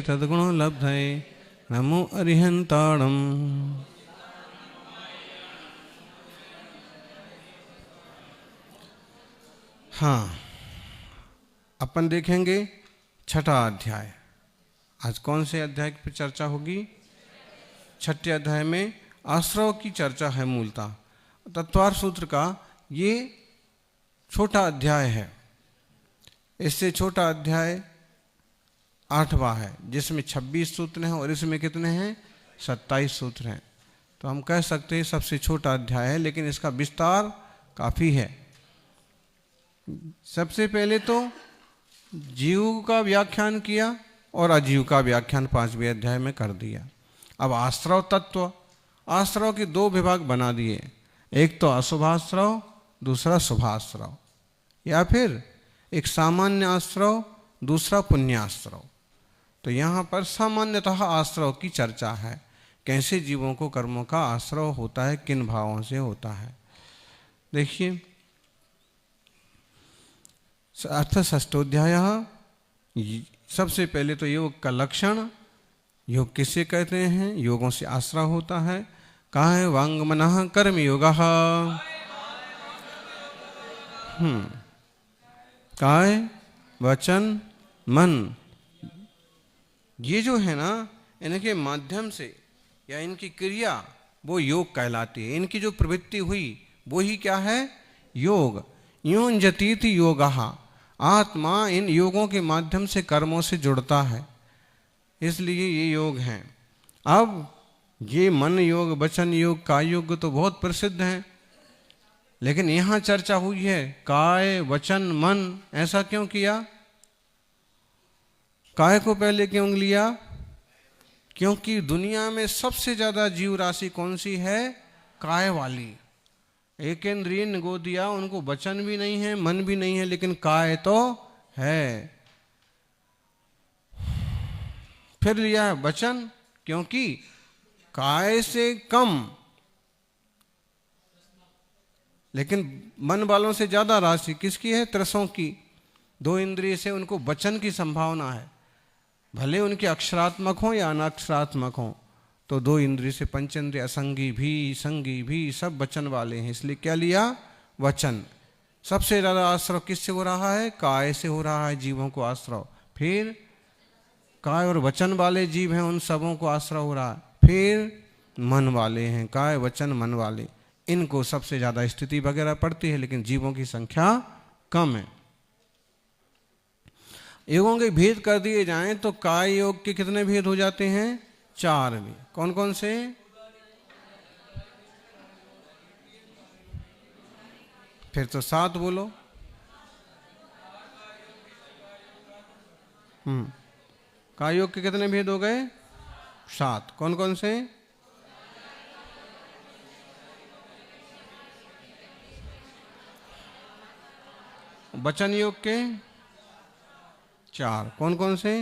तद्गुणलब्धये नमो अरिहन्ताणम्। हाँ, अपन देखेंगे छठा अध्याय। आज कौन से अध्याय पर चर्चा होगी? छठे अध्याय में आश्रव की चर्चा है। मूलतः तत्वार्थ सूत्र का ये छोटा अध्याय है। इससे छोटा अध्याय 8वां है, जिसमें 26 सूत्र हैं और इसमें कितने हैं? 27 सूत्र हैं। तो हम कह सकते हैं सबसे छोटा अध्याय है, लेकिन इसका विस्तार काफ़ी है। सबसे पहले तो जीव का व्याख्यान किया और अजीव का व्याख्यान 5वें अध्याय में कर दिया। अब आश्रव तत्व, आश्रव के 2 विभाग बना दिए, एक तो अशुभाश्रव, दूसरा शुभाश्रव, या फिर एक सामान्य आश्रव, दूसरा पुण्याश्रव। तो यहाँ पर सामान्यतः आश्रव की चर्चा है, कैसे जीवों को कर्मों का आश्रव होता है, किन भावों से होता है। देखिए अर्थ षष्ठोध्याय। सबसे पहले तो योग का लक्षण, योग किसे कहते हैं? योगों से आश्रव होता है। कहा है? वांग मनः कर्म योगः। काय वचन मन, ये जो है ना, इनके माध्यम से या इनकी क्रिया वो योग कहलाती है। इनकी जो प्रवृत्ति हुई वो ही क्या है? योग। यूं जतीति योगः, आत्मा इन योगों के माध्यम से कर्मों से जुड़ता है, इसलिए ये योग हैं। अब ये मन योग, वचन योग, काय योग तो बहुत प्रसिद्ध हैं, लेकिन यहाँ चर्चा हुई है काय वचन मन। ऐसा क्यों किया? काय को पहले क्यों लिया? क्योंकि दुनिया में सबसे ज्यादा जीव राशि कौन सी है? काय वाली। एक इंद्रिय गो दिया, उनको वचन भी नहीं है, मन भी नहीं है, लेकिन काय तो है। फिर लिया है वचन, क्योंकि काय से कम लेकिन मन वालों से ज्यादा राशि किसकी है? त्रसों की। 2 इंद्रिय से उनको वचन की संभावना है, भले उनके अक्षरात्मक हो या अनक्षरात्मक हो। तो 2 इंद्रिय से पंचेंद्रिय, असंगी भी संगी भी सब वचन वाले हैं, इसलिए क्या लिया? वचन। सबसे ज्यादा आश्रव किससे हो रहा है? काय से हो रहा है जीवों को आश्रव। फिर काय और वचन वाले जीव हैं, उन सबों को आश्रव हो रहा है। फिर मन वाले हैं, काय वचन मन वाले, इनको सबसे ज्यादा स्थिति वगैरह पड़ती है, लेकिन जीवों की संख्या कम है। योगों के भेद कर दिए जाएं तो काय योग के कितने भेद हो जाते हैं? 4 भी। कौन कौन से? फिर तो 7 बोलो। काय योग के कितने भेद हो गए? 7। कौन कौन से? वचन योग के 4। कौन कौन से?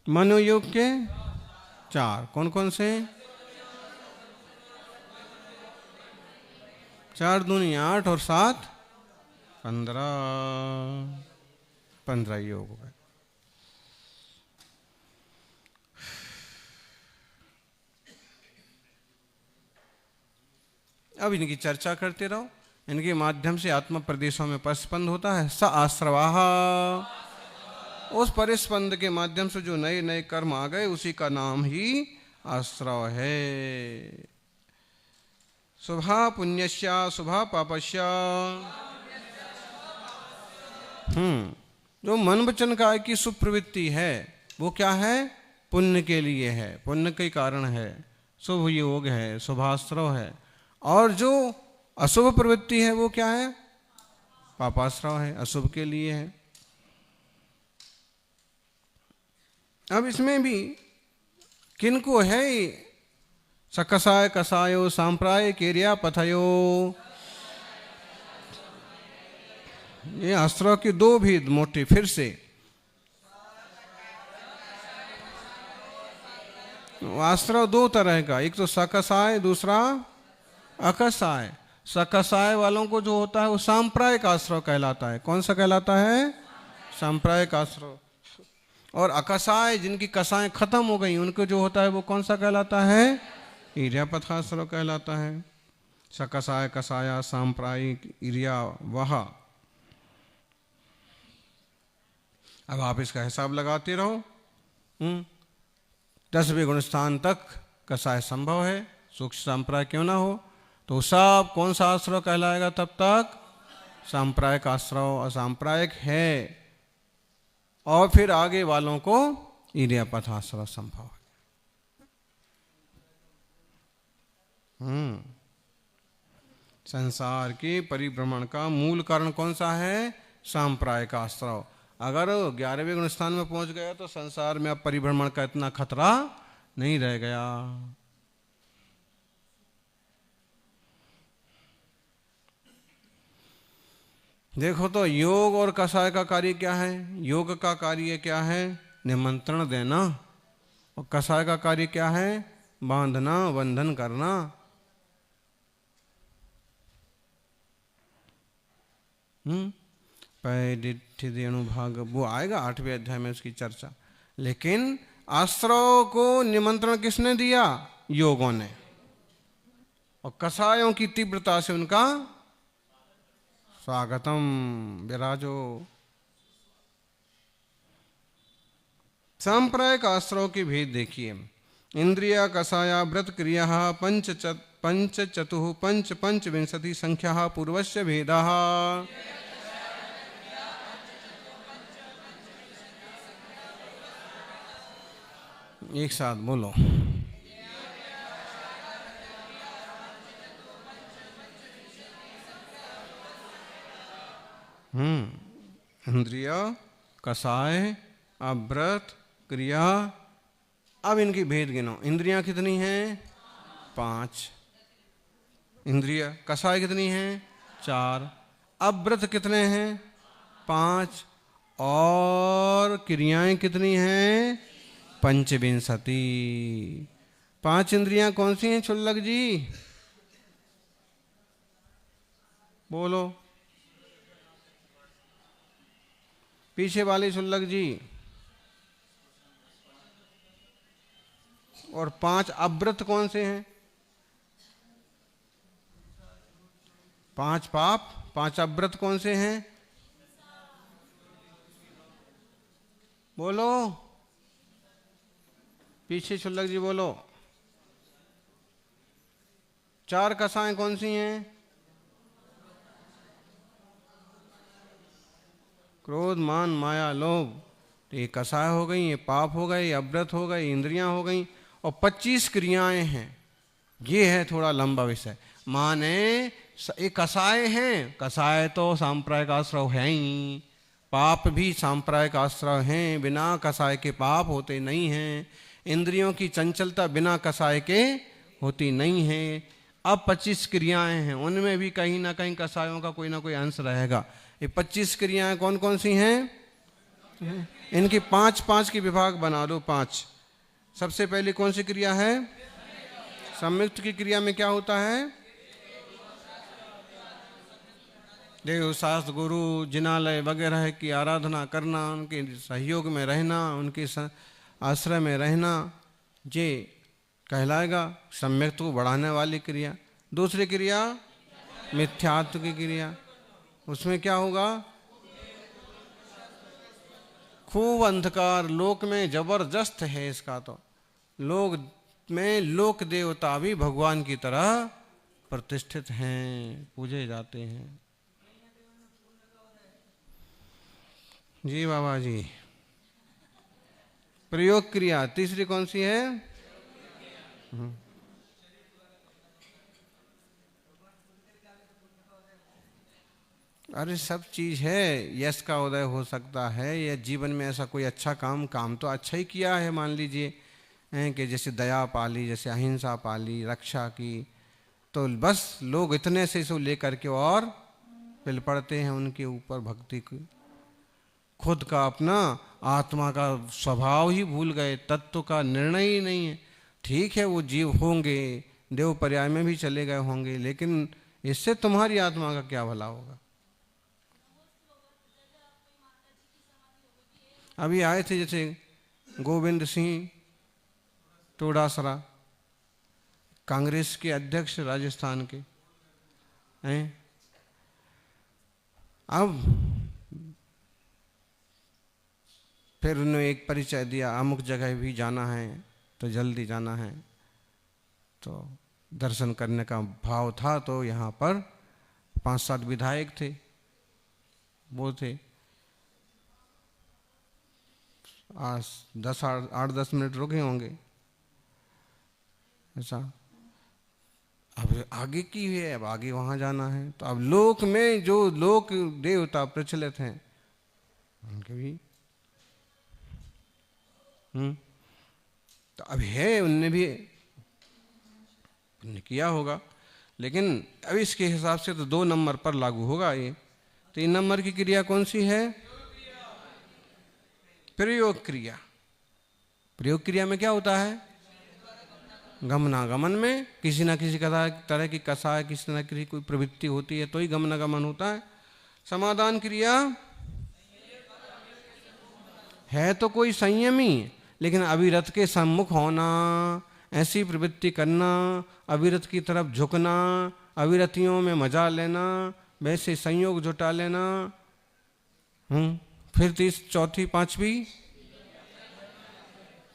मनोयोग के 4। कौन कौन से? 4 दूनी 8 और 7 15 योग हो गए। अब इनकी चर्चा करते रहो। इनके माध्यम से आत्मा प्रदेशों में परिस्पंद होता है। स आश्रवाः, उस परिस्पंद के माध्यम से जो नए नए कर्म आ गए, उसी का नाम ही आश्रव है। शुभा पुण्यस्य शुभा पापस्य। जो मन वचन काय की सुप्रवृत्ति है वो क्या है? पुण्य के लिए है, पुण्य के कारण है, शुभ योग है, शुभाश्रव है। और जो अशुभ प्रवृत्ति है वो क्या है? पापाश्रव है, अशुभ के लिए है। अब इसमें भी किनको है? सकसाय कसायो सांप्राय केरिया पथयो। ये आश्रव के 2 भेद मोटे। फिर से आश्रव 2 तरह का, एक तो सकसाय, दूसरा अकसाय। सकसाय वालों को जो होता है वो सांप्रायिक आश्रव कहलाता है। कौन सा कहलाता है? सांप्रायिक आश्रव। और अकसाय जिनकी कसाएं खत्म हो गई उनको जो होता है वो कौन सा कहलाता है? इर्यापथाश्रव कहलाता है। सकसाय, कसाया, सांप्रायिक, इर्या, वहा। अब आप इसका हिसाब लगाते रहो। 10वें गुण स्थान तक कसाय संभव है, सूक्ष्म सांप्राय क्यों ना हो, तो सब कौन सा आश्रव कहलाएगा तब तक? सांप्रायिक आश्रव। असांप्रायिक है और फिर आगे वालों को इर्यापथ आश्रव संभव है। संसार के परिभ्रमण का मूल कारण कौन सा है? सांप्रायिक आश्रव। अगर 11वें गुण स्थान में पहुंच गया तो संसार में अब परिभ्रमण का इतना खतरा नहीं रह गया। देखो तो योग और कसाय का कार्य क्या है? योग का कार्य क्या है? निमंत्रण देना। और कसाय का कार्य क्या है? बांधना, बंधन करना। भाग वो आएगा 8वें अध्याय में उसकी चर्चा। लेकिन आश्रव को निमंत्रण किसने दिया? योगों ने। और कसायों की तीव्रता से उनका स्वागतम विराजो। सांप्रायिक आश्रव के भेद देखिए। इंद्रिया, कसाया, व्रत, क्रिया, पंच चतुः पंचविंशति संख्या पूर्वस्य भेदा। एक साथ बोलो। इंद्रिया, कसाय, व्रत, क्रिया। अब इनकी भेद गिनो। इंद्रियां कितनी हैं? 5। इंद्रिया, कसाय कितनी हैं? 4। व्रत कितने हैं? 5। और क्रियाएं कितनी हैं? पंचविंशति। 5 इंद्रियां कौन सी हैं छुल्लक जी? बोलो। पीछे वाली छुल्लक जी। और 5 अव्रत कौन से हैं? 5 पाप। 5 अव्रत कौन से हैं? बोलो। पीछे छुल्लक जी बोलो। 4 कसाएं कौन सी हैं? क्रोध, मान, माया, लोभ। तो ये कसाय हो गई, ये पाप हो गए, ये अव्रत हो गए, इंद्रियां हो गई। और 25 क्रियाएं हैं। ये है थोड़ा लंबा विषय। माने ये कसाय हैं। कसाय तो सांप्रायिक आश्रव है ही। पाप भी सांप्रायिक आश्रव हैं। बिना कसाय के पाप होते नहीं हैं। इंद्रियों की चंचलता बिना कसाय के होती नहीं है। अब 25 क्रियाएं हैं, उनमें भी कहीं ना कहीं कसायों का कोई ना कोई अंश रहेगा। ये 25 क्रियाएं कौन कौन सी हैं? इनकी 5 की विभाग बना दो। 5। सबसे पहली कौन सी क्रिया है? संयुक्त की क्रिया में क्या होता है? देव, शास्त्र, गुरु, जिनालय वगैरह की आराधना करना, उनके सहयोग में रहना, उनके आश्रय में रहना, ये कहलाएगा सम्यक्त को बढ़ाने वाली क्रिया। दूसरी क्रिया मिथ्यात्व की क्रिया। उसमें क्या होगा? खूब अंधकार, लोक में जबरदस्त है इसका। तो लोक में लोक देवता भी भगवान की तरह प्रतिष्ठित हैं, पूजे जाते हैं। जी बाबा जी। प्रयोग क्रिया तीसरी कौन सी है? अरे सब चीज है। यश का उदय हो सकता है, या जीवन में ऐसा कोई अच्छा काम तो अच्छा ही किया है। मान लीजिए कि जैसे दया पाली, जैसे अहिंसा पाली, रक्षा की, तो बस लोग इतने से इसको लेकर के और पिल पड़ते हैं उनके ऊपर भक्ति की। खुद का अपना आत्मा का स्वभाव ही भूल गए, तत्व का निर्णय ही नहीं है। ठीक है वो जीव होंगे, देव पर्याय में भी चले गए होंगे, लेकिन इससे तुम्हारी आत्मा का क्या भला होगा। अभी आए थे जैसे गोविंद सिंह टोडासरा, कांग्रेस के अध्यक्ष राजस्थान के हैं। अब फिर उन्होंने एक परिचय दिया, अमुक जगह भी जाना है तो जल्दी जाना है, तो दर्शन करने का भाव था। तो यहाँ पर 5-7 विधायक थे, वो थे। 8-10 मिनट रुके होंगे ऐसा। अब आगे की है, अब आगे वहाँ जाना है। तो अब लोक में जो लोक देवता प्रचलित हैं उनके भी तो अब है, उनने भी उनने किया होगा। लेकिन अब इसके हिसाब से तो 2 नंबर पर लागू होगा ये। 3 नंबर की क्रिया कौन सी है? प्रयोग क्रिया। प्रयोग क्रिया में क्या होता है? गमनागमन में किसी न किसी तरह की कसाय, किसी न किसी कोई प्रवृत्ति होती है तो ही गमनागमन होता है। समाधान क्रिया है तो कोई संयमी, लेकिन अविरत के सम्मुख होना, ऐसी प्रवृत्ति करना, अविरत की तरफ झुकना, अविरतियों में मजा लेना, वैसे संयोग जुटा लेना। फिर 4थी 5वीं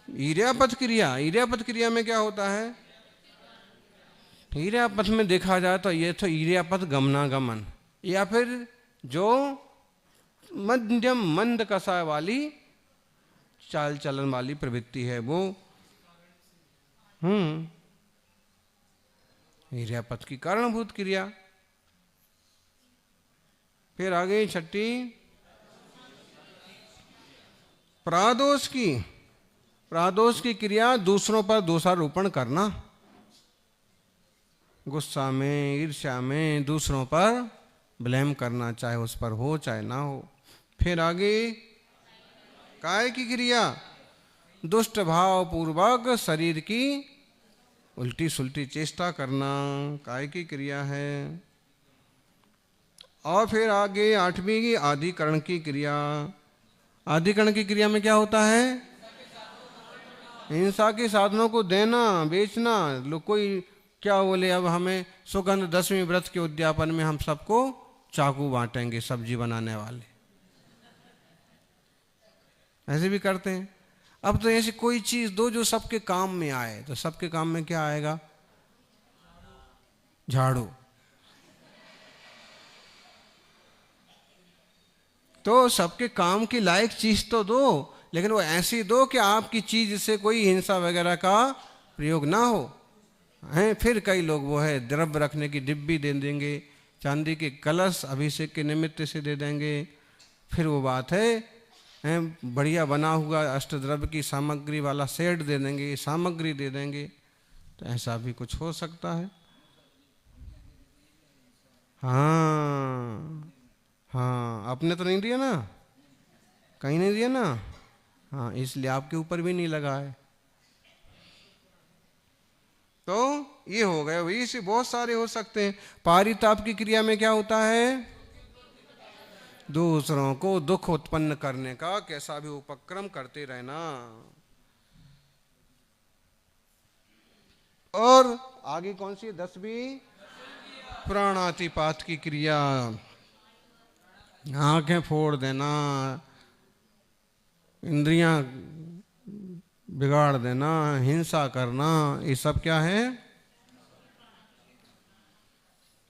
ईर्यापथ क्रिया। ईर्यापथ क्रिया में क्या होता है? ईर्यापथ में देखा जाए तो ये तो ईर्यापथ गमनागमन, या फिर जो मध्यम मंद कसाय वाली चाल चलन वाली प्रवृत्ति है वो ईर्यापथ की कारणभूत क्रिया। फिर आगे 6ठी प्रादोष की। प्रादोष की क्रिया दूसरों पर दोषारोपण करना, गुस्सा में, ईर्ष्या में दूसरों पर ब्लेम करना, चाहे उस पर हो चाहे ना हो। फिर आगे काय की क्रिया, दुष्ट भाव पूर्वक शरीर की उल्टी सुलटी चेष्टा करना, काय की क्रिया है। और फिर आगे 8वीं की आधिकरण की क्रिया। आधिकरण की क्रिया में क्या होता है? हिंसा के साधनों को देना, बेचना। लोग कोई क्या बोले, अब हमें सुगंध 10वीं व्रत के उद्यापन में हम सबको चाकू बांटेंगे, सब्जी बनाने वाले ऐसे भी करते हैं। अब तो ऐसी कोई चीज दो जो सबके काम में आए, तो सबके काम में क्या आएगा? झाड़ू। तो सबके काम की लायक चीज तो दो, लेकिन वो ऐसी दो कि आपकी चीज से कोई हिंसा वगैरह का प्रयोग ना हो। हैं फिर कई लोग वो है द्रव्य रखने की डिब्बी दे देंगे, चांदी के कलश अभिषेक के निमित्त से दे देंगे। फिर वो बात है बढ़िया बना हुआ अष्टद्रव्य की सामग्री वाला सेट दे देंगे, सामग्री दे देंगे। तो ऐसा भी कुछ हो सकता है। हाँ हाँ, आपने तो नहीं दिया ना, कहीं नहीं दिया ना। हाँ, इसलिए आपके ऊपर भी नहीं लगा है। तो ये हो गए, वही से बहुत सारे हो सकते हैं। पारिताप की क्रिया में क्या होता है? दूसरों को दुख उत्पन्न करने का कैसा भी उपक्रम करते रहना। और आगे कौन सी? 10वीं प्राणातिपात की क्रिया। आंखें फोड़ देना, इंद्रियां बिगाड़ देना, हिंसा करना, ये सब क्या है?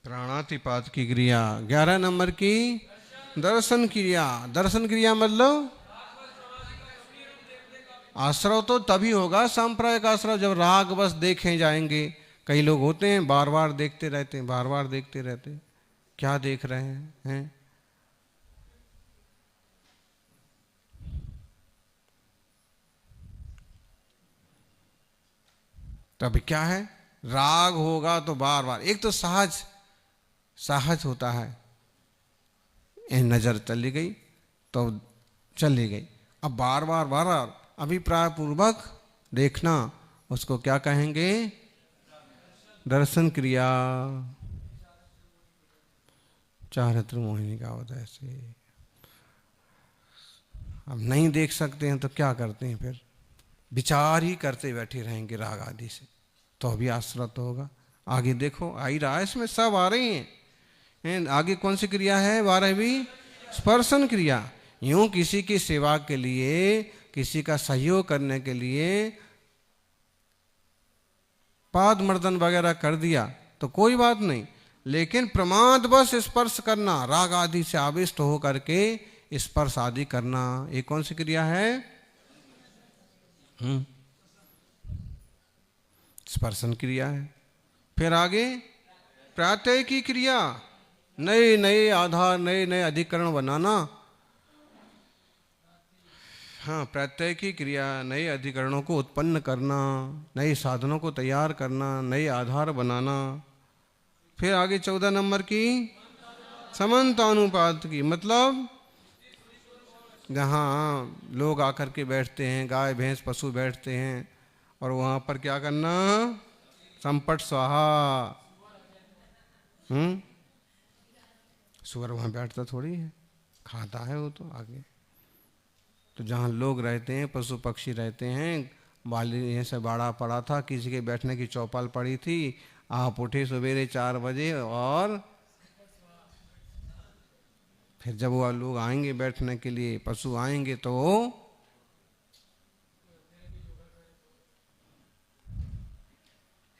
प्राणातिपात की क्रिया। 11 नंबर की दर्शन क्रिया। दर्शन क्रिया मतलब आश्रव तो तभी होगा, सांप्रदायिक आश्रव, जब राग बस देखे जाएंगे। कई लोग होते हैं बार बार देखते रहते हैं, बार बार देखते रहते हैं। क्या देख रहे हैं? तब क्या है? राग होगा तो बार बार, एक तो सहज होता है, नजर चली गई तो चली गई। अब बार बार अभिप्राय पूर्वक देखना, उसको क्या कहेंगे? दर्शन क्रिया। चारित्र मोहिनी का होता है ऐसे। अब नहीं देख सकते हैं तो क्या करते हैं फिर? विचार ही करते बैठे रहेंगे राग आदि से, तो अभी आश्रित होगा। आगे देखो आ ही रहा है, इसमें सब आ रही हैं। आगे कौन सी क्रिया है? 12वीं स्पर्शन क्रिया। यूं किसी की सेवा के लिए, किसी का सहयोग करने के लिए पाद मर्दन वगैरह कर दिया तो कोई बात नहीं, लेकिन प्रमादवश स्पर्श करना, राग आदि से आविष्ट हो करके स्पर्श आदि करना, ये कौन सी क्रिया है? स्पर्शन क्रिया है। फिर आगे प्रात्यय की क्रिया, नए नए आधार, नए नए अधिकरण बनाना। हाँ, प्रत्यय की क्रिया, नए अधिकरणों को उत्पन्न करना, नए साधनों को तैयार करना, नए आधार बनाना। फिर आगे 14 नंबर की समन्तानुपात की, मतलब जहाँ लोग आकर के बैठते हैं, गाय भैंस पशु बैठते हैं, और वहाँ पर क्या करना? संपट स्वाहा। सुअर वहाँ बैठता थोड़ी है, खाता है वो तो आगे। तो जहाँ लोग रहते हैं, पशु पक्षी रहते हैं, बाली से बाड़ा पड़ा था, किसी के बैठने की चौपाल पड़ी थी, आप उठे सवेरे 4 बजे, और फिर जब वो लोग आएंगे बैठने के लिए, पशु आएंगे, तो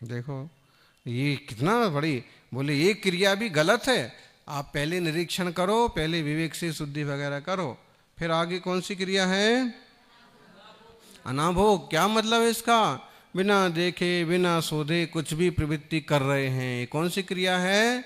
देखो ये कितना बड़ी, बोले ये क्रिया भी गलत है। आप पहले निरीक्षण करो, पहले विवेक से शुद्धि वगैरह करो। फिर आगे कौन सी क्रिया है? अनाभोग। क्या मतलब है इसका? बिना देखे बिना सोधे कुछ भी प्रवृत्ति कर रहे हैं, ये कौन सी क्रिया है?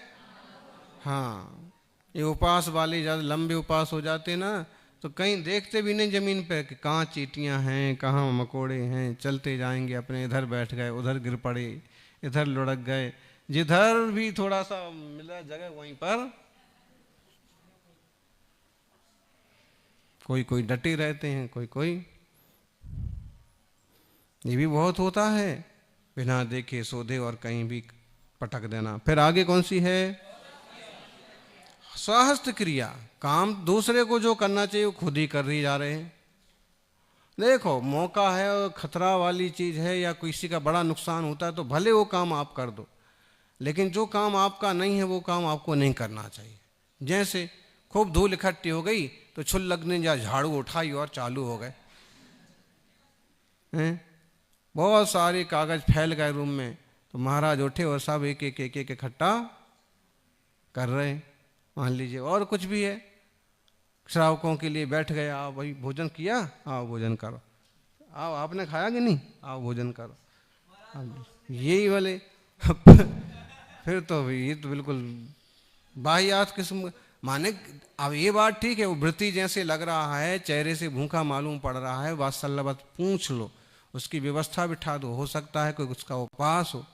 हाँ, ये उपवास वाले ज़्यादा लंबे उपवास हो जाते ना, तो कहीं देखते भी नहीं जमीन पे कि कहाँ चींटियाँ हैं, कहाँ मकोड़े हैं, चलते जाएंगे अपने, इधर बैठ गए, उधर गिर पड़े, इधर लुढ़क गए, जिधर भी थोड़ा सा मिला जगह वहीं पर कोई कोई डटे रहते हैं, कोई कोई। ये भी बहुत होता है, बिना देखे सोधे और कहीं भी पटक देना। फिर आगे कौन सी है? स्वहस्त क्रिया। काम दूसरे को जो करना चाहिए वो खुद ही कर ही जा रहे हैं। देखो मौका है और खतरा वाली चीज़ है, या किसी का बड़ा नुकसान होता है तो भले वो काम आप कर दो, लेकिन जो काम आपका नहीं है वो काम आपको नहीं करना चाहिए। जैसे खूब धूल इकट्ठी हो गई तो छुल लगने या झाड़ू उठाई और चालू हो गए, बहुत सारे कागज फैल गए रूम में, तो महाराज उठे और सब एक एक एक एक इकट्ठा कर रहे हैं, मान लीजिए। और कुछ भी है, श्रावकों के लिए बैठ गए, आओ भाई भोजन किया, आओ भोजन करो, आओ आपने खाया कि नहीं, आओ भोजन करो, यही वाले फिर तो ये तो बिल्कुल बाहियात किस्म। माने अब ये बात ठीक है, वो वृत्ति जैसे लग रहा है, चेहरे से भूखा मालूम पड़ रहा है, वात्सल्यवत पूछ लो, उसकी व्यवस्था बिठा दो, हो सकता है कोई उसका उपवास हो,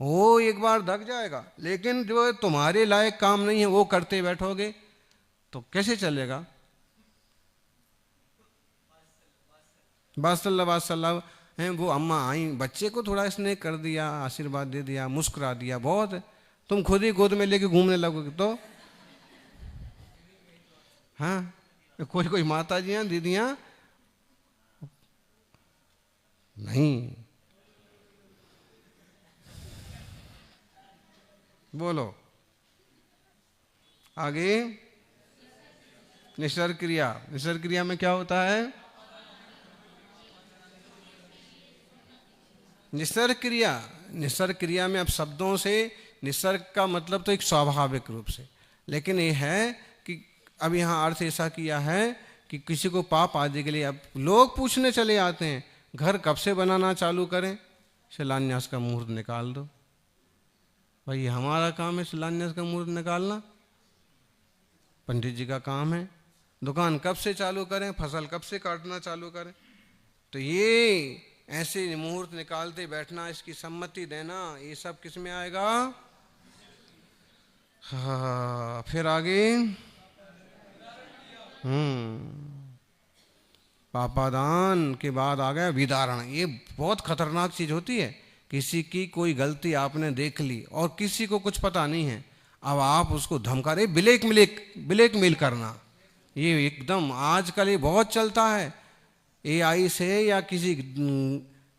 वो एक बार दग जाएगा। लेकिन जो तुम्हारे लायक काम नहीं है वो करते बैठोगे तो कैसे चलेगा? वात्सल्य हैं। वो अम्मा आई, बच्चे को थोड़ा स्नेह कर दिया, आशीर्वाद दे दिया, मुस्कुरा दिया, बहुत है। तुम खुद ही गोद में लेके घूमने लगोगे तो हाँ, कोई कोई माता जी हैं, दीदियां नहीं। बोलो आगे। निसर्ग क्रिया। निसर्ग क्रिया में क्या होता है? निसर्ग क्रिया। निसर्ग क्रिया में अब शब्दों से निसर्ग का मतलब तो एक स्वाभाविक रूप से, लेकिन ये है कि अब यहाँ अर्थ ऐसा किया है कि किसी को पाप आदि के लिए अब लोग पूछने चले आते हैं, घर कब से बनाना चालू करें? शिलान्यास का मुहूर्त निकाल दो। भाई हमारा काम है शिलान्यास का मुहूर्त निकालना, पंडित जी का काम है। दुकान कब से चालू करें, फसल कब से काटना चालू करें? तो ये ऐसे मुहूर्त निकालते बैठना, इसकी सम्मति देना, ये सब किस में आएगा? हाँ, फिर आगे पापादान के बाद आ गया विदारण। ये बहुत खतरनाक चीज होती है। किसी की कोई गलती आपने देख ली और किसी को कुछ पता नहीं है, अब आप उसको धमका रहे, ब्लैकमेल करना, ये एकदम आजकल ये बहुत चलता है। एआई से या किसी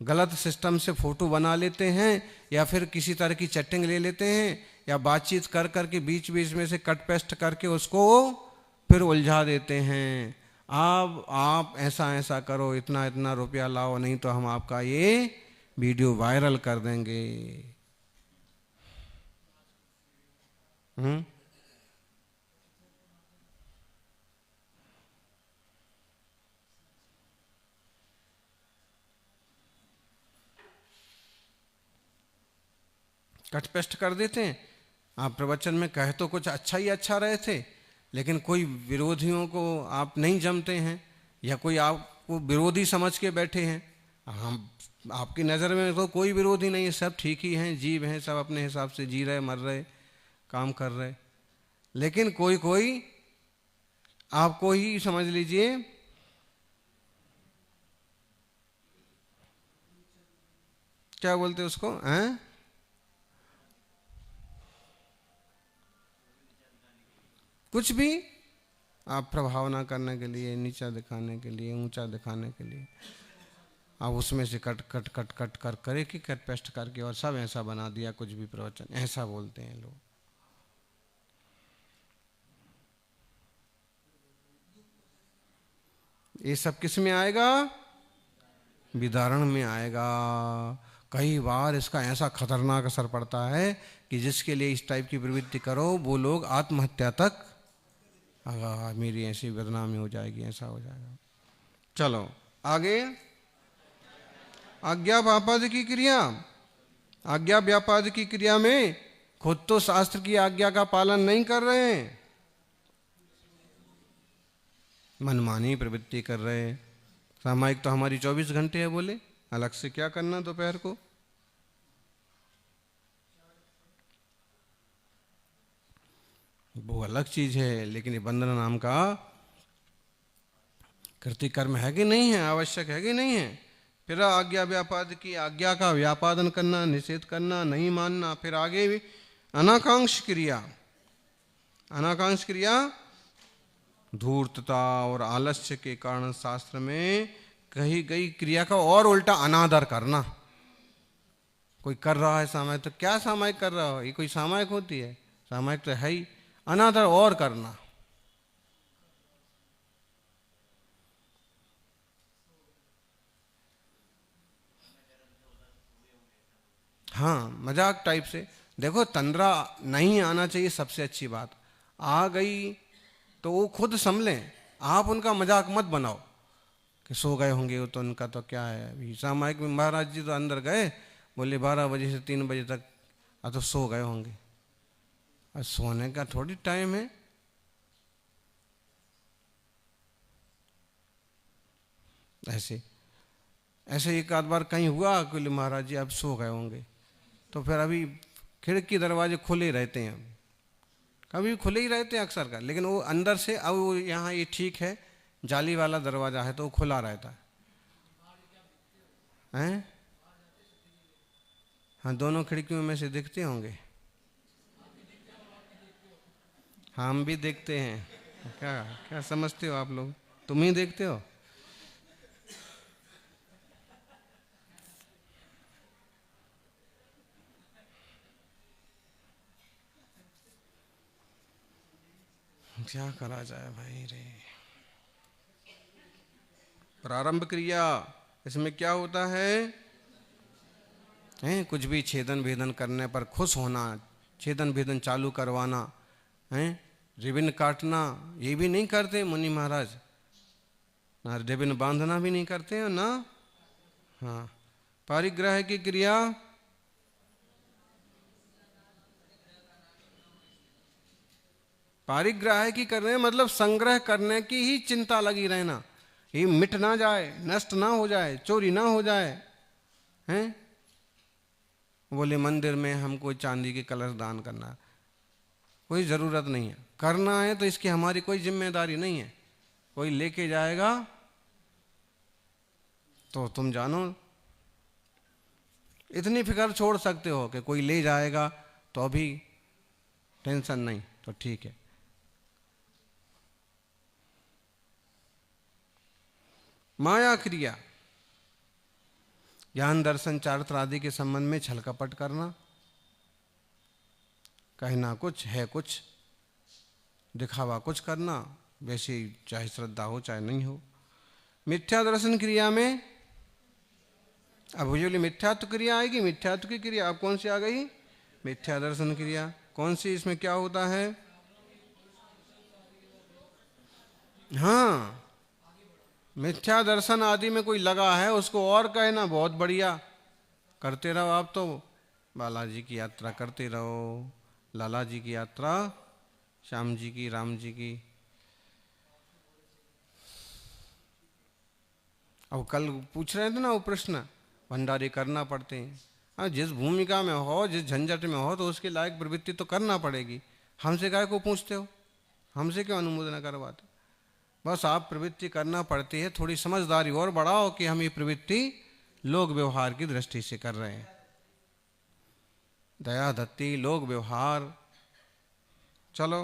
गलत सिस्टम से फोटो बना लेते हैं, या फिर किसी तरह की चैटिंग ले लेते हैं, या बातचीत कर करके बीच बीच में से कट पेस्ट करके उसको फिर उलझा देते हैं। अब आप ऐसा ऐसा करो, इतना इतना रुपया लाओ, नहीं तो हम आपका ये वीडियो वायरल कर देंगे। कट पेस्ट कर देते हैं। आप प्रवचन में कह तो कुछ अच्छा ही अच्छा रहे थे, लेकिन कोई विरोधियों को आप नहीं जमते हैं, या कोई आपको विरोधी समझ के बैठे हैं। हम आपकी नज़र में तो कोई विरोधी नहीं है, सब ठीक ही हैं, जीव हैं, सब अपने हिसाब से जी रहे, मर रहे, काम कर रहे। लेकिन कोई कोई आपको ही समझ लीजिए क्या बोलते उसको, हैं, कुछ भी आप प्रभावना करने के लिए, नीचा दिखाने के लिए, ऊंचा दिखाने के लिए आप उसमें से कट कट कट कट कर करे कि कट पेस्ट करके और सब ऐसा बना दिया, कुछ भी प्रवचन ऐसा बोलते हैं लोग। ये सब किस में आएगा? विदारण में आएगा। कई बार इसका ऐसा खतरनाक असर पड़ता है कि जिसके लिए इस टाइप की प्रवृत्ति करो वो लोग आत्महत्या तक, मेरी ऐसी बदनामी हो जाएगी, ऐसा हो जाएगा। चलो आगे, आज्ञा व्यापाद की क्रिया। आज्ञा व्यापाद की क्रिया में खुद तो शास्त्र की आज्ञा का पालन नहीं कर रहे हैं, मनमानी प्रवृत्ति कर रहे हैं। सामायिक तो हमारी 24 घंटे है, बोले अलग से क्या करना दोपहर को। वो अलग चीज है, लेकिन ये बंधन नाम का कृति कर्म है कि नहीं है, आवश्यक है कि नहीं है। फिर आज्ञा व्यापाद की, आज्ञा का व्यापादन करना, निषेध करना, नहीं मानना। फिर आगे भी अनाकांक्ष क्रिया। अनाकांक्ष क्रिया धूर्तता और आलस्य के कारण शास्त्र में कही गई क्रिया का और उल्टा अनादर करना। कोई कर रहा है सामायिक, तो क्या सामायिक कर रहा हो, ये कोई सामायिक होती है? सामायिक तो है ही। अनादर और करना। हाँ, मजाक टाइप से। देखो, तंद्रा नहीं आना चाहिए, सबसे अच्छी बात। आ गई तो वो खुद संभलें, आप उनका मजाक मत बनाओ कि सो गए होंगे, वो तो उनका तो क्या है। अभी सामायिक में महाराज जी तो अंदर गए, बोले 12 बजे से 3 बजे तक, तो सो गए होंगे। और सोने का थोड़ी टाइम है। ऐसे ऐसे एक आध बार कहीं हुआ कि महाराज जी अब सो गए होंगे, तो फिर अभी खिड़की दरवाजे खुले रहते हैं, कभी खुले ही रहते हैं अक्सर का, लेकिन वो अंदर से, अब वो यहाँ ये ठीक है जाली वाला दरवाजा है तो वो खुला रहता है। हाँ, दोनों खिड़कियों में से दिखते होंगे। हम भी देखते हैं। क्या क्या समझते हो आप लोग? तुम ही देखते हो? क्या करा जाए भाई रे। प्रारंभ क्रिया, इसमें क्या होता है? कुछ भी छेदन भेदन करने पर खुश होना, छेदन भेदन चालू करवाना, रिबन काटना, ये भी नहीं करते मुनि महाराज। ना रिबन बांधना भी नहीं करते हैं ना। हाँ, पारिग्रह की क्रिया, पारिग्रह की करने मतलब संग्रह करने की ही चिंता लगी रहना, ये मिट ना जाए, नष्ट ना हो जाए, चोरी ना हो जाए। हैं, बोले मंदिर में हमको चांदी के कलश दान करना, कोई ज़रूरत नहीं है। करना है तो इसकी हमारी कोई जिम्मेदारी नहीं है। कोई लेके जाएगा तो तुम जानो, इतनी फिक्र छोड़ सकते हो कि कोई ले जाएगा तो अभी टेंशन नहीं, तो ठीक है। माया क्रिया, ज्ञान दर्शन चारित्र आदि के संबंध में छल कपट करना, कहना कुछ है कुछ, दिखावा कुछ करना, वैसे चाहे श्रद्धा हो चाहे नहीं हो। मिथ्या दर्शन क्रिया में अब बोले मिथ्यात्व क्रिया आएगी, मिथ्यात्व की क्रिया अब कौन सी आ गई? मिथ्या दर्शन क्रिया। कौन सी? इसमें क्या होता है? हाँ, मिथ्या दर्शन आदि में कोई लगा है उसको और कहना बहुत बढ़िया, करते रहो आप तो बालाजी की यात्रा करते रहो, लाला जी की यात्रा, श्याम जी की, राम जी की। अब कल पूछ रहे थे ना वो प्रश्न, भंडारे करना पड़ते हैं। हाँ, जिस भूमिका में हो, जिस झंझट में हो, तो उसके लायक प्रवृत्ति तो करना पड़ेगी। हमसे काय को पूछते हो? हमसे क्यों अनुमोदन करवाते? बस आप प्रवृत्ति करना पड़ती है, थोड़ी समझदारी और बढ़ाओ कि हम ये प्रवृत्ति लोक व्यवहार की दृष्टि से कर रहे हैं। दया धत्ती, लोक व्यवहार। चलो,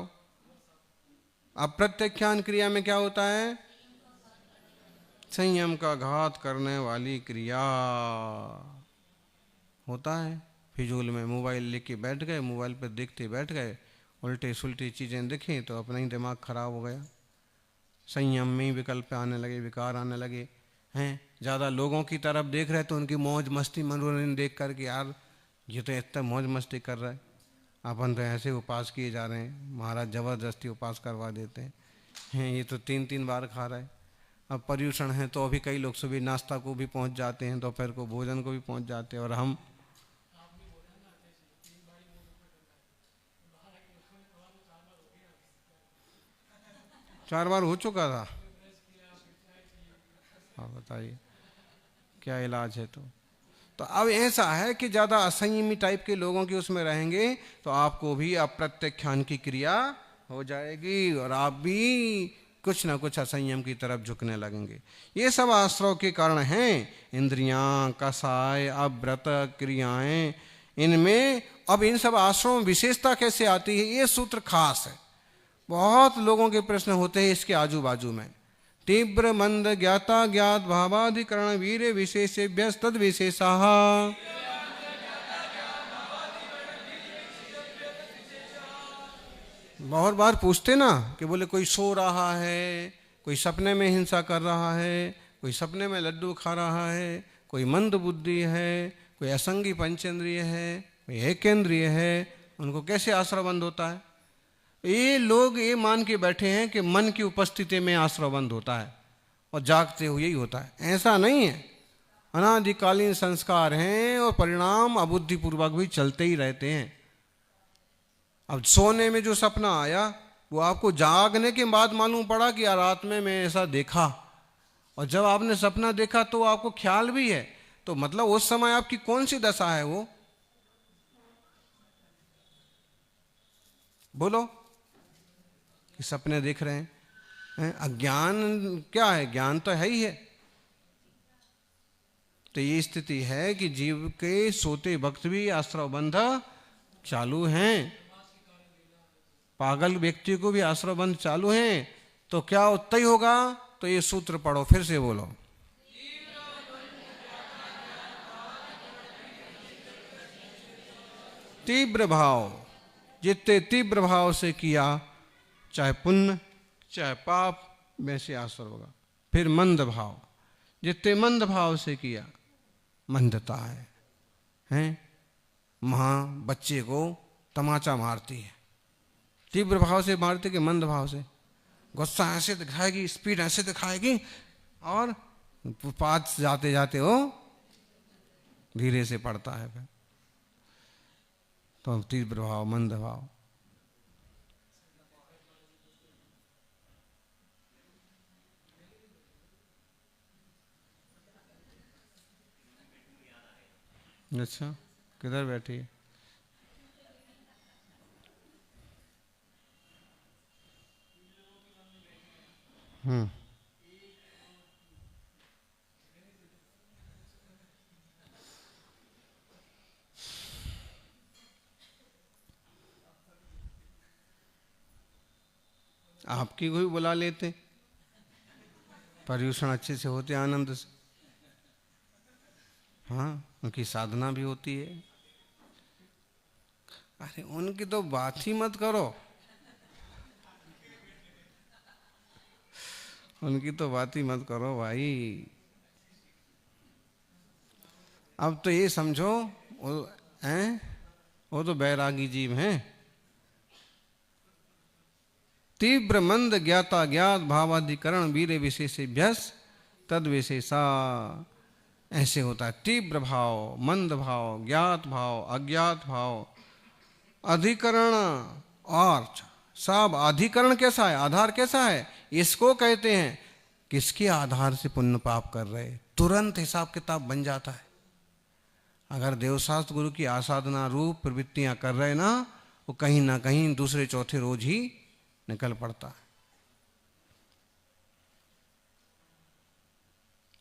अब प्रत्याख्यान क्रिया में क्या होता है? संयम का घात करने वाली क्रिया होता है। फिजूल में मोबाइल लेके बैठ गए, मोबाइल पर देखते बैठ गए, उल्टे सुल्टी चीज़ें दिखें तो अपना ही दिमाग खराब हो गया। संयम में ही विकल्प आने लगे, विकार आने लगे हैं। ज़्यादा लोगों की तरफ देख रहे तो उनकी मौज मस्ती, मनोरंजन देख करके यार ये तो इतना मौज मस्ती कर रहा है, अपन तो ऐसे उपास किए जा रहे हैं, महाराज ज़बरदस्ती उपास करवा देते हैं, ये तो 3-3 बार खा रहा है। अब पर्यूषण है तो अभी कई लोग सुबह नाश्ता को भी पहुंच जाते हैं, दोपहर को भोजन को भी पहुंच जाते हैं, और हम चार बार हो चुका था। हाँ बताइए क्या इलाज है? तो अब ऐसा है कि ज़्यादा असंयमी टाइप के लोगों की उसमें रहेंगे तो आपको भी अप्रत्याख्यान की क्रिया हो जाएगी और आप भी कुछ ना कुछ असंयम की तरफ झुकने लगेंगे। ये सब आश्रव के कारण हैं। इंद्रियां, कसाय, अव्रत क्रियाएं, इनमें अब इन सब आश्रवों में विशेषता कैसे आती है? ये सूत्र खास है। बहुत लोगों के प्रश्न होते हैं इसके आजू बाजू में। तीव्र मंद ज्ञाता ज्ञात भावाधिकरण वीर्य विशेषेभ्य तद विशेषाः। बहुत बार पूछते ना कि बोले कोई सो रहा है, कोई सपने में हिंसा कर रहा है, कोई सपने में लड्डू खा रहा है, कोई मंद बुद्धि है, कोई असंगी पंचेंद्रिय है, कोई एकेंद्रिय है, उनको कैसे आश्रय बंद होता है? ये लोग ये मान के बैठे हैं कि मन की उपस्थिति में आश्रय बंद होता है और जागते हुए ही होता है। ऐसा नहीं है, अनादिकालीन संस्कार हैं और परिणाम अबुद्धिपूर्वक भी चलते ही रहते हैं। अब सोने में जो सपना आया वो आपको जागने के बाद मालूम पड़ा कि यार रात में मैं ऐसा देखा, और जब आपने सपना देखा तो आपको ख्याल भी है, तो मतलब उस समय आपकी कौन सी दशा है वो? बोलो कि सपने देख रहे हैं। अज्ञान क्या है? ज्ञान तो है ही है। तो ये स्थिति है कि जीव के सोते वक्त भी आश्रव बंध चालू हैं, पागल व्यक्ति को भी आश्रव बंध चालू हैं। तो क्या उत्तर होगा? तो ये सूत्र पढ़ो, फिर से बोलो। तीव्र भाव, जितने तीव्र भाव से किया, चाहे पुण्य चाहे पाप, वैसे आश्रय होगा। फिर मंद भाव, जितने मंद भाव से किया, मंदता हैं? माँ बच्चे को तमाचा मारती है, तीव्र भाव से मारती कि मंद भाव से? गुस्सा ऐसे दिखाएगी, स्पीड ऐसे दिखाएगी, और पास जाते जाते वो धीरे से पड़ता है। फिर तो तीव्र भाव, मंद भाव। अच्छा, किधर बैठी है? आपकी को भी बुला लेते, पर्यूषण अच्छे से होते आनंद से। हाँ, उनकी साधना भी होती है। अरे उनकी तो बात ही मत करो, उनकी तो बात ही मत करो भाई। अब तो ये समझो वो तो बैरागी जीव हैं। तीव्र मंद ज्ञाता ज्ञात भावाधिकरण वीर विशेषेभ्यस तद विशेषा। ऐसे होता है तीव्र भाव, मंद भाव, ज्ञात भाव, अज्ञात भाव, अधिकरण। और सब अधिकरण कैसा है, आधार कैसा है, इसको कहते हैं किसके आधार से पुण्य पाप कर रहे, तुरंत हिसाब किताब बन जाता है। अगर देवशास्त्र गुरु की आसाधना रूप प्रवृत्तियां कर रहे ना, वो कहीं ना कहीं दूसरे चौथे रोज ही निकल पड़ता है।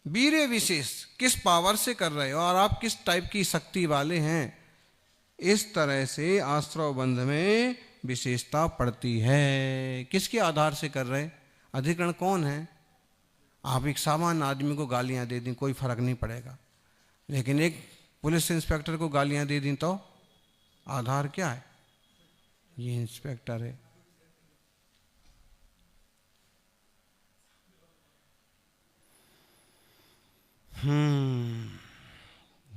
वीर्य विशेष, किस पावर से कर रहे हो और आप किस टाइप की शक्ति वाले हैं, इस तरह से आश्रव बंध में विशेषता पड़ती है। किसके आधार से कर रहे, अधिकरण कौन है। आप एक सामान्य आदमी को गालियां दे दें कोई फर्क नहीं पड़ेगा, लेकिन एक पुलिस इंस्पेक्टर को गालियां दे दी तो आधार क्या है, ये इंस्पेक्टर है।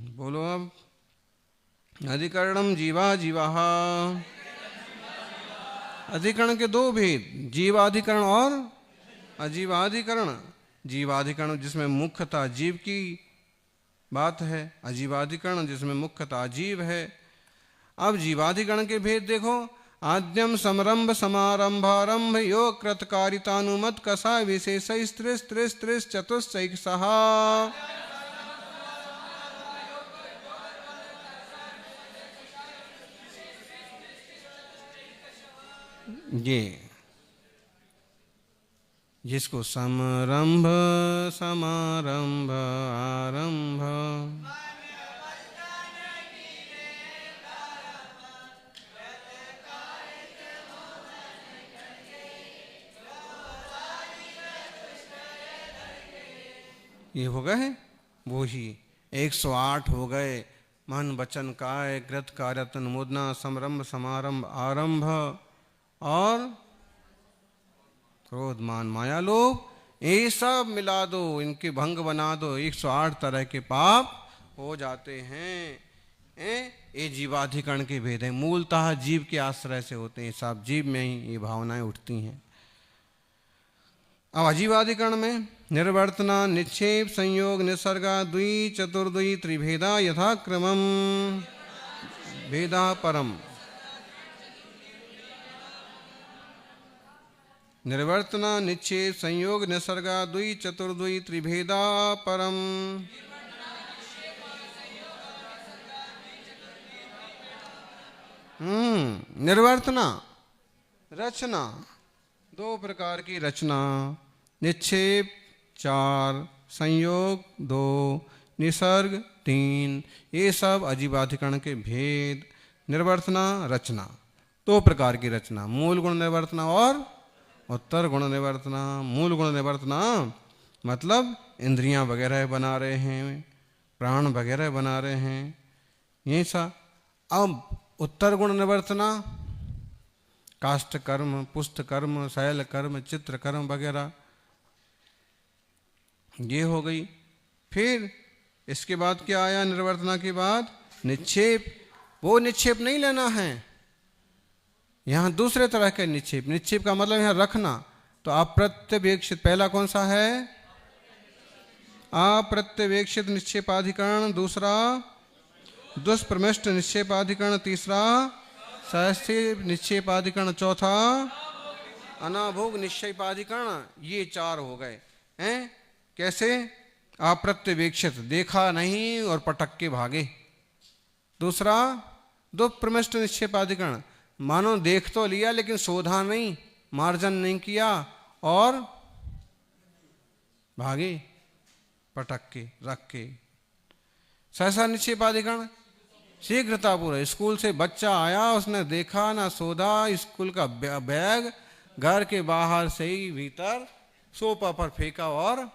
बोलो अब। अधिकरणम जीवा जीवा, अधिकरण के दो भेद, जीवाधिकरण और अजीवाधिकरण। जीवाधिकरण जिसमें मुख्यतः जीव की बात है, अजीवाधिकरण जिसमें मुख्यतः अजीव है। अब जीवाधिकरण के भेद देखो। आद्यम समरंभ समारंभारंभ योग कृतकारितानुमत कसा विशेष त्रिस त्रिस त्रिस चतुष्चैकसहा। ये जिसको समरंभ समारंभ आरंभ, ये हो गए वो ही 108 हो गए। मन वचन काय कृत कार्यतन मुदना समरंभ समारंभ आरंभ और क्रोध मान माया लोभ, ये सब मिला दो, इनके भंग बना दो, 108 तरह के पाप हो जाते हैं। ये जीवाधिकरण के भेद हैं, मूलतः जीव के आश्रय से होते हैं, सब जीव में ही ये भावनाएं उठती हैं। अब अजीवाधिकरण में निर्वर्तना निक्षेप संयोग निसर्गा द्वि चतुर्द्वि त्रिभेदा यथाक्रमम भेदा परम। निर्वर्तना निक्षेप संयोग निसर्गा द्वि चतुर्द्वि त्रिभेदा परम। निर्वर्तना रचना, दो प्रकार की रचना, निक्षेप 4, संयोग 2, निसर्ग 3, ये सब अजीवाधिकरण के भेद। निर्वर्तना रचना, दो प्रकार की रचना, मूल गुण निर्वर्तना और उत्तर गुण निवर्तना। मूल गुण निवर्तना मतलब इंद्रियां वगैरह बना रहे हैं, प्राण वगैरह बना रहे हैं, ये सा। अब उत्तर गुण निवर्तना काष्ठ कर्म, पुष्ट कर्म, शैल कर्म, चित्र कर्म वगैरह, ये हो गई। फिर इसके बाद क्या आया, निर्वर्तना के बाद निक्षेप। वो निक्षेप नहीं लेना है, यहां दूसरे तरह के निक्षेप। निक्षेप का मतलब यहां रखना, तो अप्रत्यवेक्षित पहला कौन सा है, अप्रत्यवेक्षित निक्षेपाधिकरण, दूसरा दुष्प्रमिष्ट निक्षेपाधिकरण, तीसरा सहस्थित निक्षेपाधिकरण, चौथा अनाभोग निक्षेपाधिकरण। ये 4 हो गए हैं। कैसे, अप्रत्यवेक्षित, देखा नहीं और पटक के भागे। दूसरा दुष्प्रमिष्ट निक्षेपाधिकरण, मानो देख तो लिया लेकिन शोधा नहीं, मार्जन नहीं किया और भागे पटक के रख के। सहसा निक्षेपाधिकरण, शीघ्रतापूर्वक, स्कूल से बच्चा आया, उसने देखा ना शोधा, स्कूल का बैग घर के बाहर से ही भीतर सोफा पर फेंका और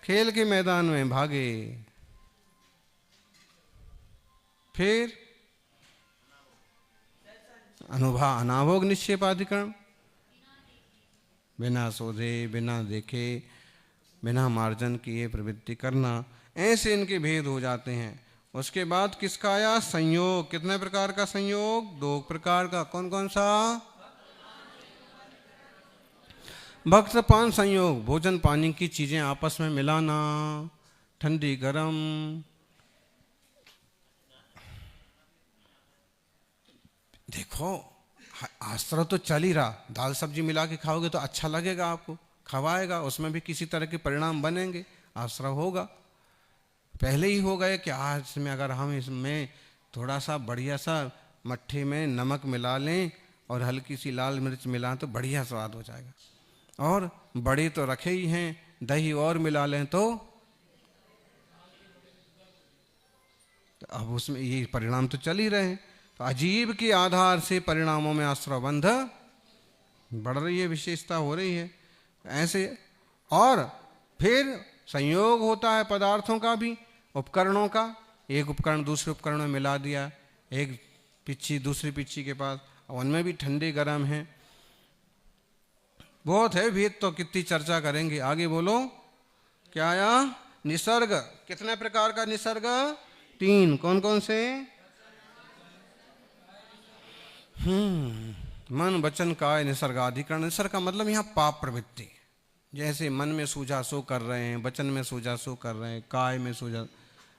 खेल के मैदान में भागे। फिर अनाभोग निक्षेपाधिकरण, बिना सोधे, बिना देखे, बिना मार्जन किए प्रवृत्ति करना, ऐसे इनके भेद हो जाते हैं। उसके बाद किसका आया? संयोग। कितने प्रकार का संयोग? 2 प्रकार का। कौन कौन सा? भक्त पान संयोग, भोजन पानी की चीजें आपस में मिलाना, ठंडी गरम, देखो आश्रय तो चल ही रहा, दाल सब्जी मिला के खाओगे तो अच्छा लगेगा आपको, खवाएगा, उसमें भी किसी तरह के परिणाम बनेंगे, आश्रय होगा। पहले ही हो गए कि आज में अगर हम इसमें थोड़ा सा बढ़िया सा मट्ठे में नमक मिला लें और हल्की सी लाल मिर्च मिलाएं तो बढ़िया स्वाद हो जाएगा, और बड़े तो रखे ही हैं, दही और मिला लें तो अब उसमें ये परिणाम तो चल ही रहे हैं। तो अजीब के आधार से परिणामों में आश्रयबंध बढ़ रही है, विशेषता हो रही है ऐसे। और फिर संयोग होता है पदार्थों का भी, उपकरणों का। एक उपकरण दूसरे उपकरण में मिला दिया, एक पिच्ची दूसरी पिच्ची के पास, उनमें भी ठंडे गर्म है, बहुत है भेद, तो कितनी चर्चा करेंगे। आगे बोलो क्या आया? निसर्ग। कितने प्रकार का निसर्ग? 3। कौन कौन से? मन वचन काय निसर्गाधिकरण। निसर्ग का मतलब यहाँ पाप प्रवृत्ति, जैसे मन में सूझा सो कर रहे हैं, वचन में सूझा सो कर रहे हैं, काय में सूझा,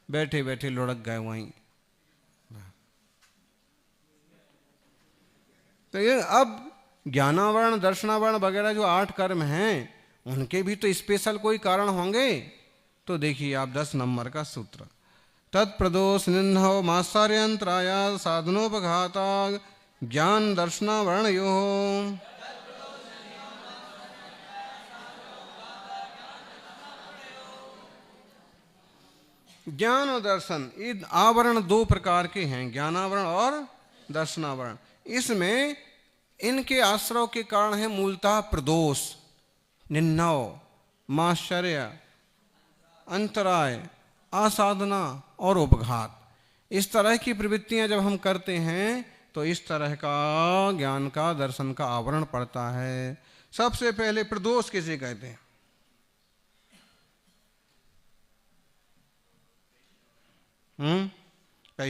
बैठे बैठे लुढ़क गए वहीं। तो ये अब ज्ञानावरण, दर्शनावरण वगैरह जो 8 कर्म हैं, उनके भी तो स्पेशल कोई कारण होंगे। तो देखिए आप 10 नंबर का सूत्र, तत्प्रदोष निन्हो मात्सर्यंतराय साधनोपघाता ज्ञान दर्शनावरण यो। ज्ञान और दर्शन, ये आवरण 2 प्रकार के हैं, ज्ञानावरण और दर्शनावरण। इसमें इनके आश्रय के कारण है मूलतः प्रदोष, निन्नव, माश्चर्य, अंतराय, आसाधना और उपघात। इस तरह की प्रवृत्तियां जब हम करते हैं तो इस तरह का ज्ञान का, दर्शन का आवरण पड़ता है। सबसे पहले प्रदोष किसे कहते हैं?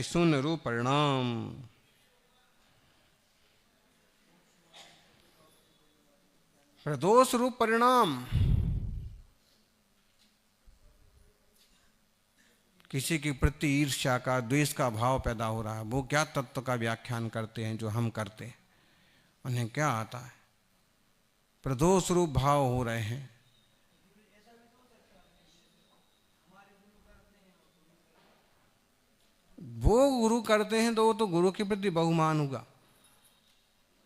शून्य रूप परिणाम। प्रदोष रूप परिणाम किसी के प्रति ईर्ष्या का, द्वेष का भाव पैदा हो रहा है। वो क्या तत्व का व्याख्यान करते हैं जो हम करते हैं, उन्हें क्या आता है? प्रदोष रूप भाव हो रहे हैं। वो गुरु करते हैं तो वो तो गुरु के प्रति बहुमान होगा,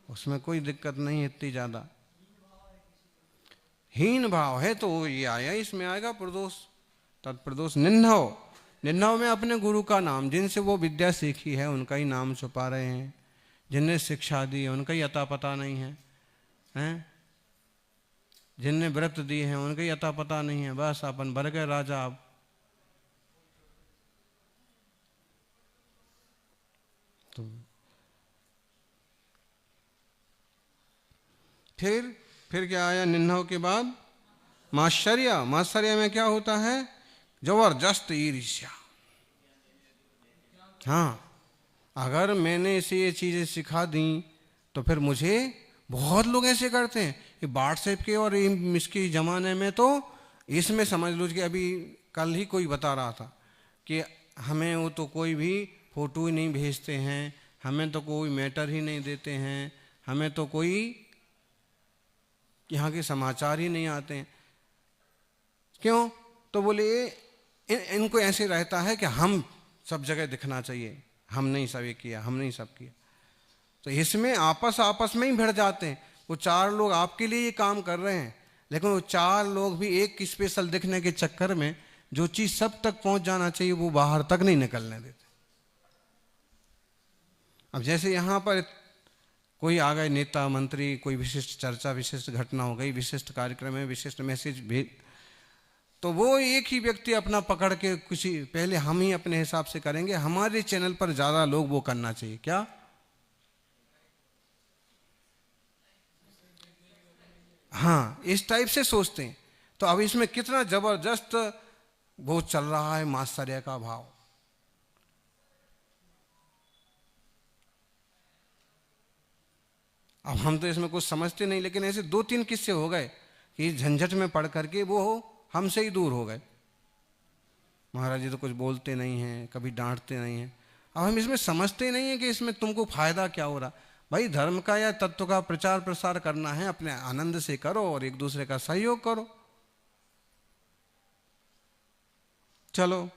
उसमें कोई दिक्कत नहीं इतनी ज्यादा। हीन भाव है तो ये आया, इसमें आएगा प्रदोष। तत्प्रदोष निन्नव, निन्नव में अपने गुरु का नाम, जिनसे वो विद्या सीखी है उनका ही नाम छुपा रहे हैं, जिनने शिक्षा दी है उनका ही अता पता नहीं है, हैं? जिनने व्रत दिए हैं उनका ही अता पता नहीं है, बस अपन बन गए राजा। अब तो फिर क्या आया निन्नव के बाद? माश्चर्य। माश्चर्य में क्या होता है? जबरदस्त ईर्ष्या। हाँ, अगर मैंने इसे ये चीजें सिखा दी तो फिर मुझे, बहुत लोग ऐसे करते हैं, ये व्हाट्सएप के और इसके जमाने में तो इसमें समझ लो कि अभी कल ही कोई बता रहा था कि हमें वो तो कोई भी फोटो ही नहीं भेजते हैं, हमें तो कोई मैटर ही नहीं देते हैं, हमें तो कोई यहाँ के समाचार ही नहीं आते हैं। क्यों? तो बोले इनको ऐसे रहता है कि हम सब जगह दिखना चाहिए, हमने ही सब ये किया, हमने ही सब किया। तो इसमें आपस में ही भिड़ जाते हैं। वो 4 लोग आपके लिए ये काम कर रहे हैं, लेकिन वो 4 लोग भी एक स्पेशल दिखने के चक्कर में जो चीज सब तक पहुंच जाना चाहिए वो बाहर तक नहीं निकलने देते। अब जैसे यहां पर कोई आ गए नेता मंत्री, कोई विशिष्ट चर्चा, विशिष्ट घटना हो गई, विशिष्ट कार्यक्रम है, विशिष्ट मैसेज भेज, तो वो एक ही व्यक्ति अपना पकड़ के किसी, पहले हम ही अपने हिसाब से करेंगे, हमारे चैनल पर ज़्यादा लोग वो करना चाहिए क्या? हाँ, इस टाइप से सोचते हैं। तो अब इसमें कितना जबरदस्त वो चल रहा है मात्सर्य का भाव। अब हम तो इसमें कुछ समझते नहीं, लेकिन ऐसे 2-3 किस्से हो गए कि झंझट में पड़ करके वो हमसे ही दूर हो गए। महाराज जी तो कुछ बोलते नहीं हैं, कभी डांटते नहीं हैं। अब हम इसमें समझते नहीं हैं कि इसमें तुमको फायदा क्या हो रहा। भाई धर्म का या तत्व का प्रचार प्रसार करना है, अपने आनंद से करो और एक दूसरे का सहयोग करो। चलो,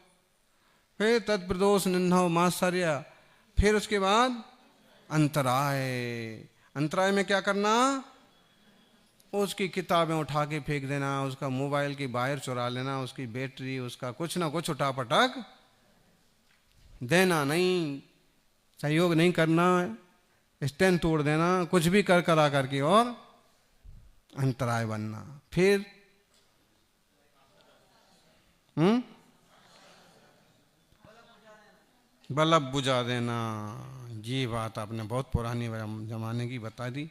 फिर तत्प्रदोष निंदा मात्सर्य, फिर उसके बाद अंतराय। अंतराय में क्या करना? उसकी किताबें उठा के फेंक देना, उसका मोबाइल की वायर चुरा लेना, उसकी बैटरी, उसका कुछ ना कुछ उठापटक देना नहीं, सहयोग नहीं करना, स्टैंड तोड़ देना, कुछ भी कर करा करके और अंतराय बनना। फिर बल्ब बुझा देना। ये बात आपने बहुत पुरानी जमाने की बता दी,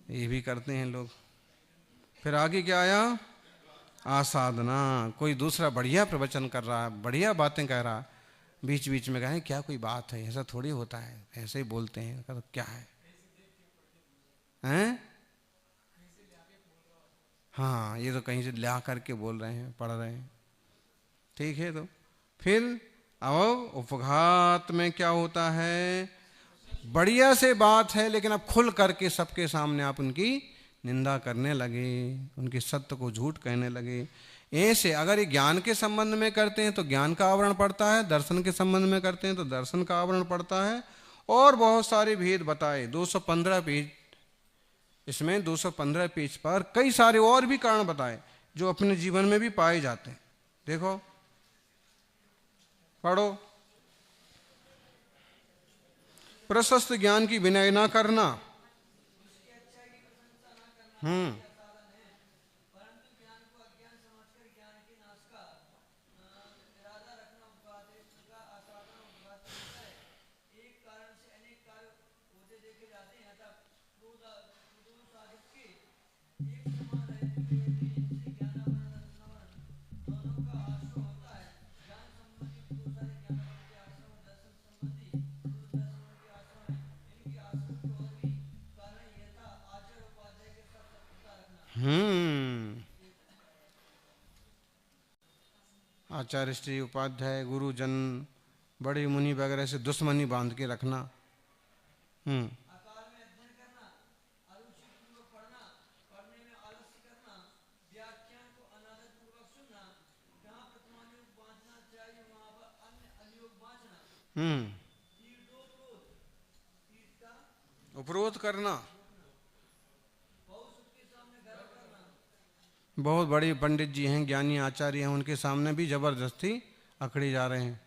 ये भी करते हैं लोग। फिर आगे क्या आया? आसाधना। कोई दूसरा बढ़िया प्रवचन कर रहा है, बढ़िया बातें कह रहा है, बीच बीच में कहें क्या कोई बात है, ऐसा थोड़ी होता है, ऐसे ही बोलते हैं, तो क्या है हैं? हाँ, ये तो कहीं से ला करके बोल रहे हैं, पढ़ रहे हैं, ठीक है। तो फिर अब उपघात में क्या होता है? बढ़िया से बात है, लेकिन अब खुल करके सबके सामने आप उनकी निंदा करने लगे, उनके सत्य को झूठ कहने लगे। ऐसे अगर ये ज्ञान के संबंध में करते हैं तो ज्ञान का आवरण पड़ता है, दर्शन के संबंध में करते हैं तो दर्शन का आवरण पड़ता है, और बहुत सारे भेद बताए। 215 पेज, इसमें 215 पेज पर कई सारे और भी कारण बताए जो अपने जीवन में भी पाए जाते हैं। देखो, पढ़ो। प्रशस्त ज्ञान की विनय ना करना। आचार्य श्री उपाध्याय गुरुजन बड़े मुनि वगैरह से दुश्मनी बांध के रखना। उपरोध करना। बहुत बड़े पंडित जी हैं, ज्ञानी आचार्य हैं, उनके सामने भी जबरदस्ती अखड़े जा रहे हैं।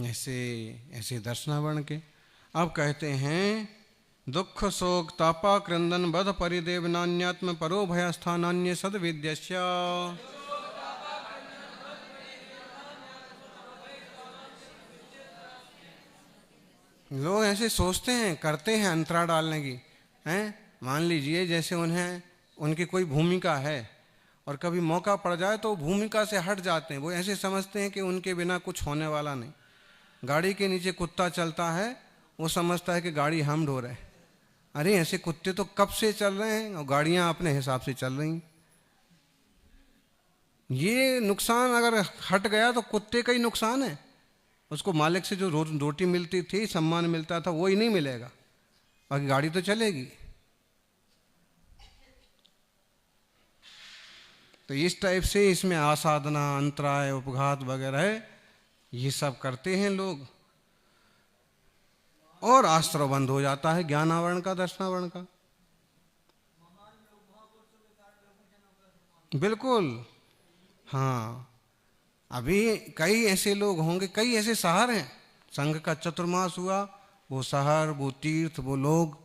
ऐसे ऐसे दर्शनावरण के। अब कहते हैं दुख शोक तापा क्रंदन बध परिदेव नान्यात्म परो भय स्थानान्य सद विद्यस्य। लोग ऐसे सोचते हैं, करते हैं अंतरा डालने की, हैं? मान लीजिए जैसे उन्हें उनकी कोई भूमिका है और कभी मौका पड़ जाए तो भूमिका से हट जाते हैं। वो ऐसे समझते हैं कि उनके बिना कुछ होने वाला नहीं। गाड़ी के नीचे कुत्ता चलता है, वो समझता है कि गाड़ी हम ढो रहे हैं। अरे ऐसे कुत्ते तो कब से चल रहे हैं और गाड़ियां अपने हिसाब से चल रही। ये नुकसान अगर हट गया तो कुत्ते का ही नुकसान है। उसको मालिक से जो रोटी मिलती थी, सम्मान मिलता था, वो ही नहीं मिलेगा, बाकी गाड़ी तो चलेगी। तो इस टाइप से इसमें आसाधना, अंतराय, उपघात वगैरह ये सब करते हैं लोग, और आश्रय बंद हो जाता है ज्ञानावरण का, दर्शनावरण का। बिल्कुल, हाँ। अभी कई ऐसे लोग होंगे, कई ऐसे शहर हैं, संघ का चतुर्मास हुआ, वो शहर, वो तीर्थ, वो लोग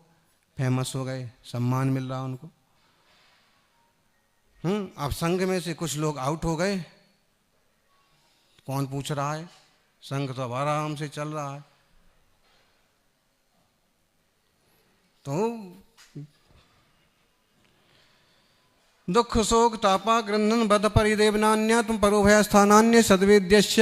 फेमस हो गए, सम्मान मिल रहा उनको। अब संघ में से कुछ लोग आउट हो गए, कौन पूछ रहा है, संघ तो अब आराम से चल रहा है। तो दुख शोक तापा क्रंदन बद परिदेवनान्य तुम परोभय स्थानान्य सद्वेद्यश्च।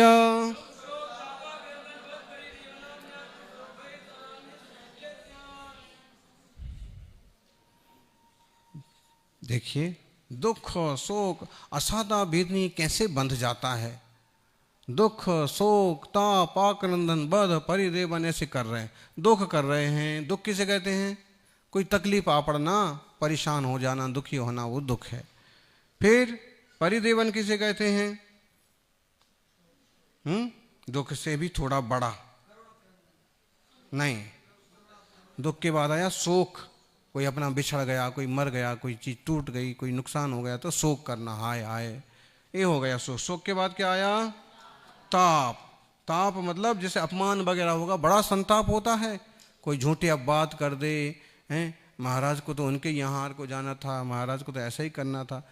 देखिए, दुख शोक असादा वेदनी कैसे बंध जाता है। दुख शोक ताप आक्रंदन बध परिदेवन ऐसे कर रहे हैं, दुख कर रहे हैं। दुख किसे कहते हैं? कोई तकलीफ आ पड़ना, परेशान हो जाना, दुखी होना, वो दुख है। फिर परिदेवन किसे कहते हैं? दुख से भी थोड़ा बड़ा नहीं, दुख के बाद आया शोक, कोई अपना बिछड़ गया, कोई मर गया, कोई चीज टूट गई, कोई नुकसान हो गया तो शोक करना, हाय हाय, ये हो गया शोक। शोक के बाद क्या आया? ताप। ताप मतलब जैसे अपमान वगैरह होगा, बड़ा संताप होता है। कोई झूठी अब बात कर दे, हैं महाराज को तो उनके यहाँ को जाना था, महाराज को तो ऐसा ही करना था,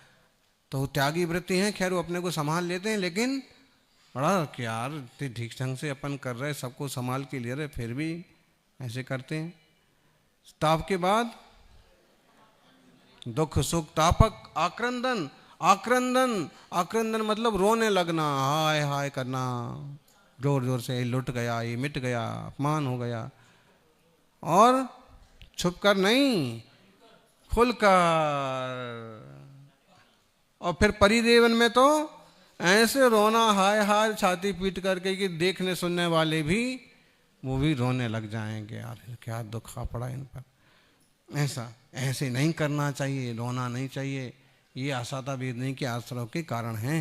तो वो त्यागी वृत्ति हैं। खैर वो अपने को संभाल लेते हैं, लेकिन बड़ा कि यार ठीक ढंग से अपन कर रहे, सबको संभाल के ले रहे, फिर भी ऐसे करते हैं। ताप के बाद दुख सुख तापक आक्रंदन। आक्रंदन, आक्रंदन मतलब रोने लगना, हाय हाय करना, जोर जोर से, लुट गया, ये मिट गया, अपमान हो गया। और छुप कर नहीं, खुलकर। और फिर परिदेवन में तो ऐसे रोना, हाय हाय छाती पीट करके कि देखने सुनने वाले भी, वो भी रोने लग जाएंगे, यार क्या दुख आ पड़ा इन पर। ऐसा ऐसे नहीं करना चाहिए, रोना नहीं चाहिए। ये आसाता वेदनी के आश्रय के कारण हैं।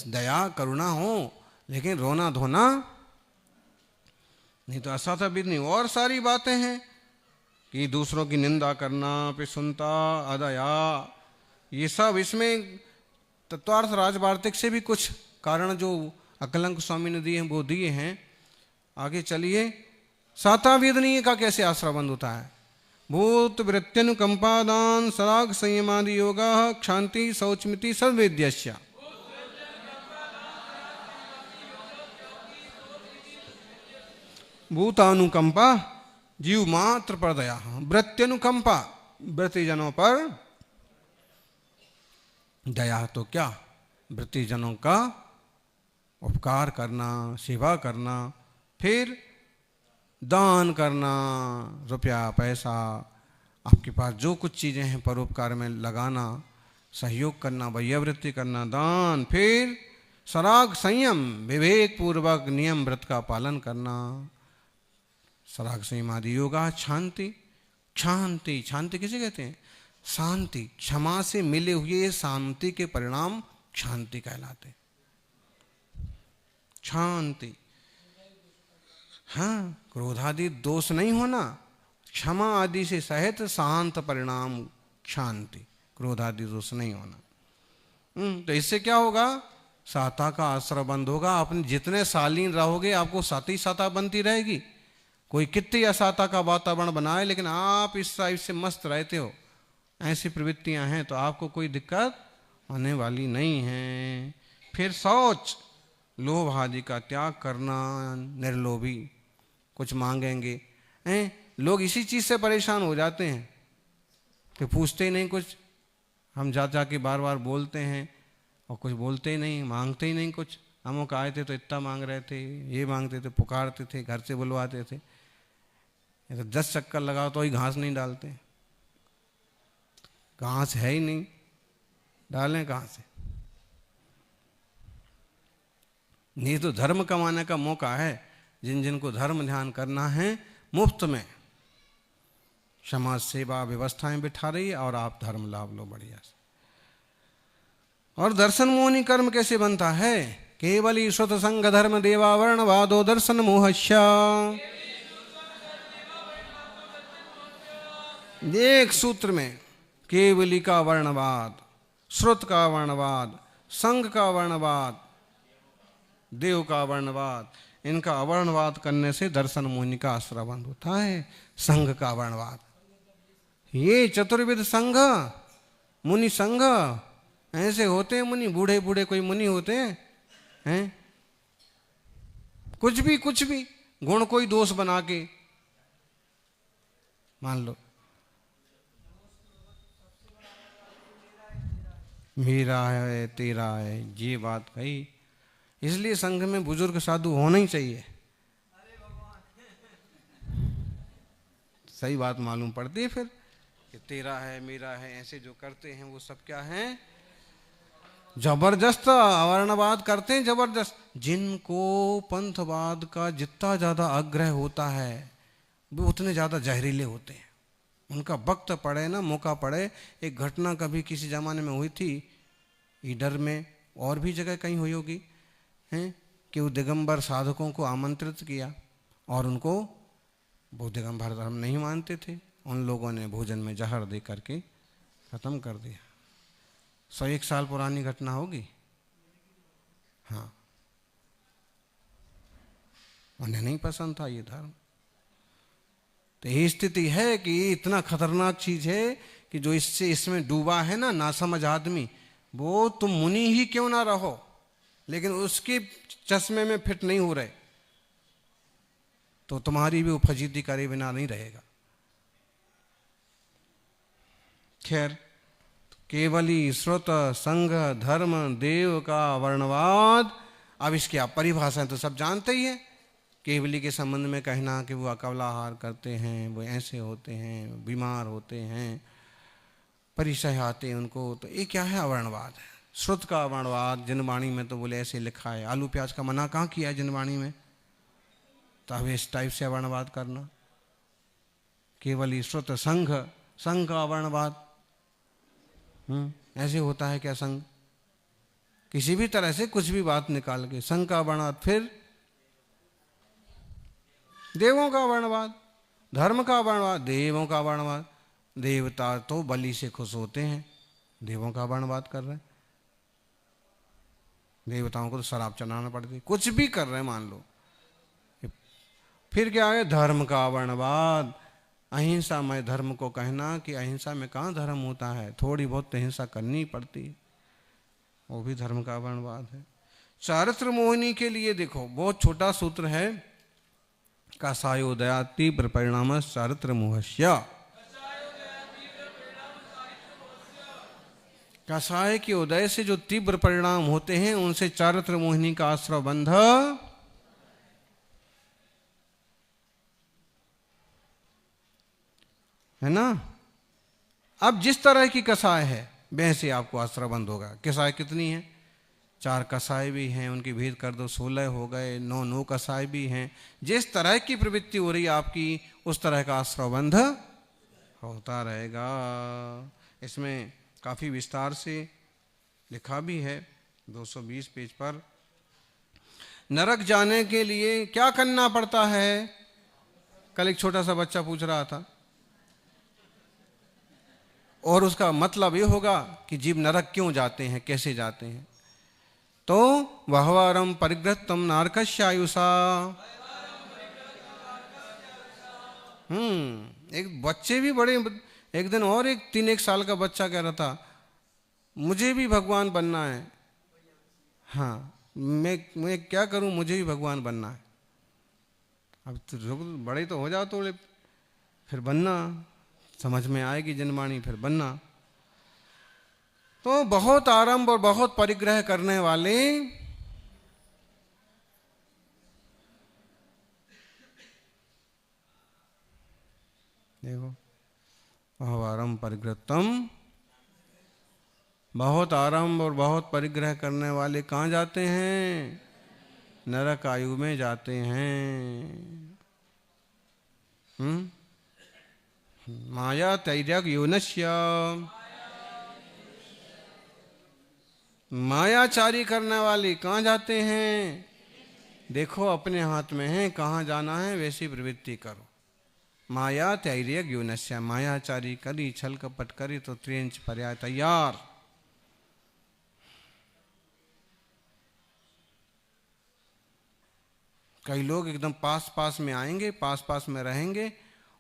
दया करुणा हो, लेकिन रोना धोना नहीं। तो आसाता वेदनी और सारी बातें हैं कि दूसरों की निंदा करना, पिसुनता, अदया, ये सब इसमें तत्वार्थ राजवार्तिक से भी कुछ कारण जो अकलंक स्वामी ने दिए हैं वो दिए हैं। आगे चलिए, साता वेदनीय का कैसे आश्रय बंद होता है? भूत वृत्त्यनुकंपादान सराग संयमादि योगा क्षांति शौचमिति सद्वेद्यस्य। भूतानुकंपा जीव मात्र पर दया, वृत्त्यनुकंपा वृत्तिजनों पर दया। तो क्या? वृत्तिजनों का उपकार करना, सेवा करना, फिर दान करना, रुपया पैसा, आपके पास जो कुछ चीज़ें हैं परोपकार में लगाना, सहयोग करना, वैयावृत्ति करना, दान। फिर सराग संयम, विवेक पूर्वक नियम व्रत का पालन करना, सराग संयम आदि योगा। शांति, शांति, शांति किसे कहते हैं? शांति, क्षमा से मिले हुए शांति के परिणाम शांति कहलाते। शांति, हाँ, क्रोधादि दोष नहीं होना, क्षमा आदि से सहित शांत परिणाम शांति, क्रोधादि दोष नहीं होना। तो इससे क्या होगा? साता का आश्रय बंद होगा। अपने जितने शालीन रहोगे आपको साती साता बनती रहेगी। कोई कितनी असाता का वातावरण बनाए, लेकिन आप इस टाइप से मस्त रहते हो, ऐसी प्रवृत्तियां हैं, तो आपको कोई दिक्कत होने वाली नहीं है। फिर शौच, लोभ आदि का त्याग करना, निर्लोभी, कुछ मांगेंगे हैं लोग, इसी चीज़ से परेशान हो जाते हैं कि पूछते ही नहीं कुछ। हम जा जा के बार बार बोलते हैं और कुछ बोलते ही नहीं, मांगते ही नहीं कुछ। हम आए थे तो इतना मांग रहे थे, ये मांगते थे, पुकारते थे, घर से बुलवाते थे। ये तो 10 चक्कर लगाओ तो ही घास नहीं डालते, घास है ही नहीं, डालें कहाँ से? नहीं तो धर्म कमाने का मौका है। जिन जिनको धर्म ध्यान करना है, मुफ्त में समाज सेवा व्यवस्थाएं बिठा रही है, और आप धर्म लाभ लो बढ़िया से। और दर्शन मोहनी कर्म कैसे बनता है? केवली श्रुत संग धर्म देवावरण वादो दर्शन मोहश्य। एक सूत्र में केवली का वर्णवाद, श्रुत का वर्णवाद, संग का वर्णवाद, देव का वर्णवाद, इनका अवर्णवाद करने से दर्शन मोहिनी का आश्रवण होता है। संघ का वर्णवाद, ये चतुर्विध संघ, मुनि संघ ऐसे होते हैं। मुनि बूढ़े बूढ़े कोई मुनि होते हैं? कुछ भी गुण कोई दोष बना के मान लो, मेरा है तेरा है, ये बात कही। इसलिए संघ में बुजुर्ग साधु होना ही चाहिए। सही बात मालूम पड़ती है फिर कि तेरा है मेरा है, ऐसे जो करते हैं वो सब क्या है? जबरदस्त अवर्णवाद करते हैं, जबरदस्त। जिनको पंथवाद का जितना ज्यादा आग्रह होता है वो उतने ज्यादा जहरीले होते हैं। उनका वक्त पड़े ना, मौका पड़े। एक घटना कभी किसी जमाने में हुई थी ईडर में, और भी जगह कहीं हुई होगी, हैं कि वो दिगंबर साधकों को आमंत्रित किया और उनको, वो दिगंबर धर्म नहीं मानते थे, उन लोगों ने भोजन में जहर दे करके खत्म कर दिया। 101 साल पुरानी घटना होगी। हाँ, उन्हें नहीं पसंद था ये धर्म। तो ये स्थिति है कि इतना खतरनाक चीज है कि जो इसमें डूबा है ना नासमझ आदमी, वो तुम मुनि ही क्यों ना रहो, लेकिन उसके चश्मे में फिट नहीं हो रहे तो तुम्हारी भी वो फजीती करे बिना नहीं रहेगा। खैर, केवली श्रुत संघ धर्म देव का वर्णवाद। अब इसकी आप परिभाषाएं तो सब जानते ही हैं। केवली के संबंध में कहना कि वो अकवलाहार करते हैं, वो ऐसे होते हैं, बीमार होते हैं, परिचय आते हैं उनको, तो ये क्या है? अवर्णवाद है। श्रुत का अवर्णवाद, जिनवाणी में तो बोले ऐसे लिखा है, आलू प्याज का मना कहाँ किया है जिनवाणी में? तो अब इस टाइप से अवर्णवाद करना। केवली श्रुत संघ, संघ का अवर्णवाद, ऐसे होता है क्या संघ? किसी भी तरह से कुछ भी बात निकाल के संघ का वर्णवाद। फिर देवों का वर्णवाद, धर्म का वर्णवाद, देवों का वर्णवाद। देवता तो बलि से खुश होते हैं, देवों का वर्णवाद कर रहे हैं। देवताओं को तो शराब चढ़ाना पड़ती, कुछ भी कर रहे हैं मान लो। फिर क्या है? धर्म का वर्णवाद, अहिंसामय धर्म को कहना कि अहिंसा में कहाँ धर्म होता है, थोड़ी बहुत तो हिंसा करनी पड़ती, वो भी धर्म का वर्णवाद है। चारित्र मोहिनी के लिए देखो, बहुत छोटा सूत्र है, कसायोदया तीव्र परिणाम चारित्र मोहस्य। कसाय के उदय से जो तीव्र परिणाम होते हैं उनसे चारित्र मोहिनी का आश्रय बंध है ना। अब जिस तरह की कसाय है वैसे आपको आश्रय बंध होगा। कसाय कितनी है? 4 कसाय भी हैं, उनकी भेद कर दो 16 हो गए, 9 कसाय भी हैं। जिस तरह की प्रवृत्ति हो रही है आपकी, उस तरह का आश्रय बंध होता रहेगा। इसमें काफी विस्तार से लिखा भी है 220 पेज पर। नरक जाने के लिए क्या करना पड़ता है? कल एक छोटा सा बच्चा पूछ रहा था, और उसका मतलब ये होगा कि जीव नरक क्यों जाते हैं, कैसे जाते हैं। तो बहवारम परिग्रहतम नारकस्यायुषा। एक बच्चे भी बड़े, एक दिन और एक 3-1 साल का बच्चा कह रहा था मुझे भी भगवान बनना है। हाँ, मैं क्या करूं, मुझे भी भगवान बनना है। अब तो बड़े तो हो जाओ थोड़े, फिर बनना, समझ में आएगी जनवाणी, फिर बनना। तो बहुत आरंभ और बहुत परिग्रह करने वाले देखो, आरंभ परिग्रहतम, बहुत आरंभ और बहुत परिग्रह करने वाले कहाँ जाते हैं? नरक आयु में जाते हैं। माया तैर्यक योनस्य। मायाचारी करने वाले कहाँ जाते हैं? देखो अपने हाथ में है, कहाँ जाना है वैसी प्रवृत्ति करो। माया तैर्य ज्ञोनस्य, मायाचारी करी, छल कपट करी तो त्रिंच पर्याय तैयार। कई लोग एकदम पास पास में आएंगे, पास पास में रहेंगे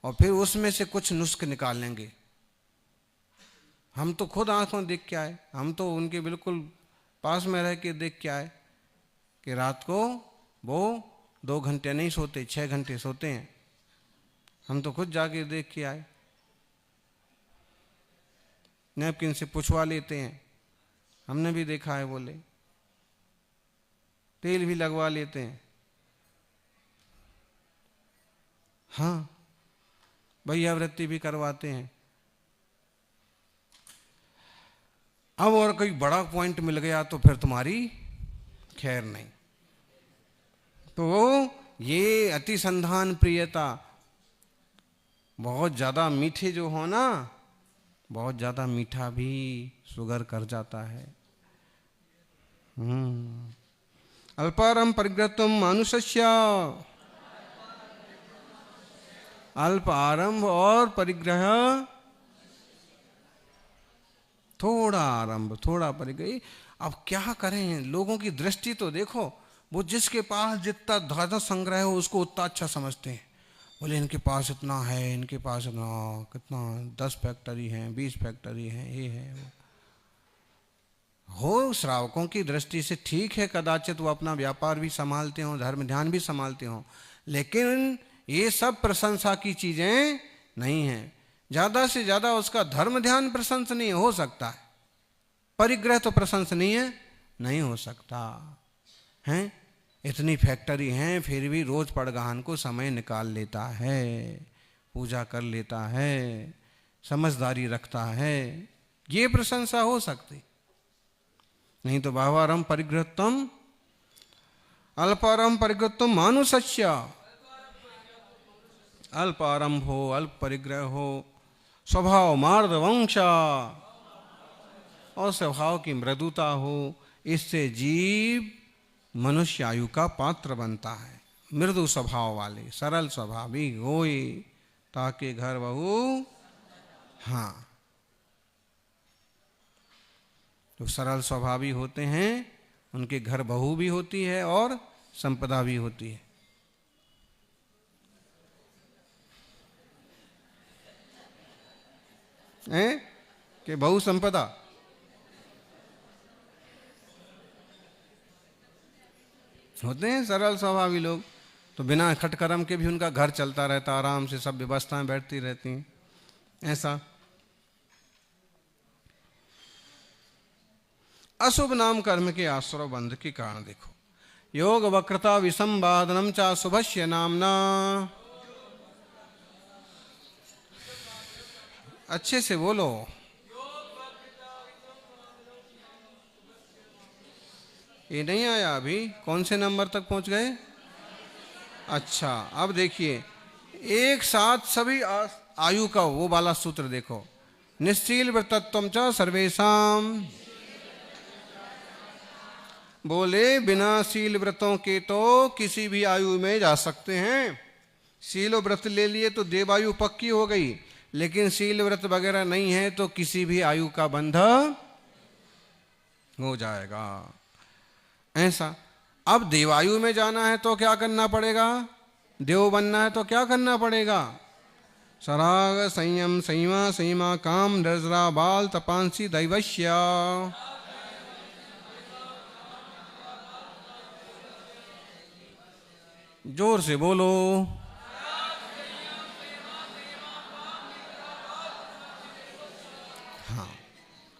और फिर उसमें से कुछ नुस्ख निकालेंगे। हम तो खुद आंखों देख के आए, हम तो उनके बिल्कुल पास में रह के देख के आए कि रात को वो 2 घंटे नहीं सोते, 6 घंटे सोते हैं। हम तो खुद जाके देख के आए। नैपकिन से पुछवा लेते हैं, हमने भी देखा है। बोले तेल भी लगवा लेते हैं। हाँ, भैयावृत्ति भी करवाते हैं। अब और कोई बड़ा पॉइंट मिल गया तो फिर तुम्हारी खैर नहीं। तो ये अतिसंधान प्रियता, बहुत ज्यादा मीठे जो हो ना, बहुत ज्यादा मीठा भी शुगर कर जाता है। अल्पारम परिग्रहत्वम मानुषस्य, अल्प आरंभ और परिग्रह, थोड़ा आरंभ थोड़ा परिग्रह। अब क्या करें, लोगों की दृष्टि तो देखो, वो जिसके पास जितना धातु संग्रह हो उसको उतना अच्छा समझते हैं। बोले इनके पास इतना है, इनके पास इतना, कितना 10 फैक्ट्री हैं, 20 फैक्ट्री हैं, ये है वो। हो श्रावकों की दृष्टि से ठीक है, कदाचित वो अपना व्यापार भी संभालते हों, धर्म ध्यान भी संभालते हों, लेकिन ये सब प्रशंसा की चीजें नहीं हैं। ज्यादा से ज्यादा उसका धर्म ध्यान प्रशंसनीय हो सकता है, परिग्रह तो प्रशंसनीय नहीं हो सकता है। इतनी फैक्ट्री हैं फिर भी रोज पड़गाहन को समय निकाल लेता है, पूजा कर लेता है, समझदारी रखता है, ये प्रशंसा हो सकती। नहीं तो बाह्वारम परिग्रहत्वम अल्पारम परिग्रहत्वम मानुषस्य, अल्प आरंभ हो, अल्प परिग्रह हो, स्वभाव मार्दवंशा और स्वभाव की मृदुता हो, इससे जीव मनुष्य आयु का पात्र बनता है। मृदु स्वभाव वाले, सरल स्वभावी होए ताकि घर बहू। हाँ, जो सरल स्वभावी होते हैं उनके घर बहू भी होती है और संपदा भी होती है। कि बहु संपदा, होते हैं सरल स्वभावी लोग, तो बिना खटकर्म के भी उनका घर चलता रहता, आराम से सब व्यवस्थाएं बैठती रहती हैं। ऐसा अशुभ नाम कर्म के आश्रव बंध के कारण देखो, योग वक्रता विसंवादनम चा शुभस्य नामना। अच्छे से बोलो। ये नहीं आया अभी, कौन से नंबर तक पहुंच गए? अच्छा, अब देखिए एक साथ सभी आयु का वो वाला सूत्र देखो, निश्चील व्रतत्वम च सर्वेषाम। बोले बिना शील व्रतों के तो किसी भी आयु में जा सकते हैं। शील व्रत ले लिए तो देवायु पक्की हो गई, लेकिन शील व्रत वगैरह नहीं है तो किसी भी आयु का बंध हो जाएगा। ऐसा अब देवायु में जाना है तो क्या करना पड़ेगा? देव बनना है तो क्या करना पड़ेगा? सराग संयम संयमा संयमा काम नजरा बाल तपांसी दैवश्य। जोर से बोलो। हाँ,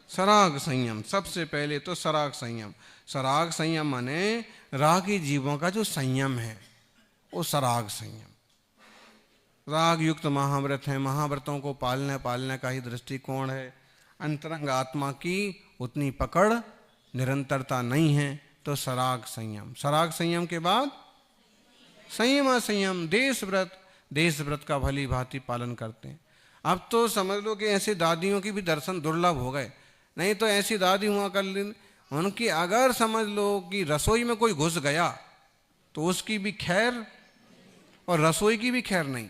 सराग संयम, सबसे पहले तो सराग संयम। सराग संयम माने रागी जीवों का जो संयम है वो सराग संयम। राग युक्त महाव्रत है, महाव्रतों को पालने का ही दृष्टिकोण है। अंतरंग आत्मा की उतनी पकड़ निरंतरता नहीं है, तो सराग संयम। सराग संयम के बाद संयम संयम, देश व्रत का भली भांति पालन करते हैं। अब तो समझ लो कि ऐसी दादियों की भी दर्शन दुर्लभ हो गए। नहीं तो ऐसी दादी हुआ कर उनकी अगर समझ लो कि रसोई में कोई घुस गया तो उसकी भी खैर और रसोई की भी खैर नहीं।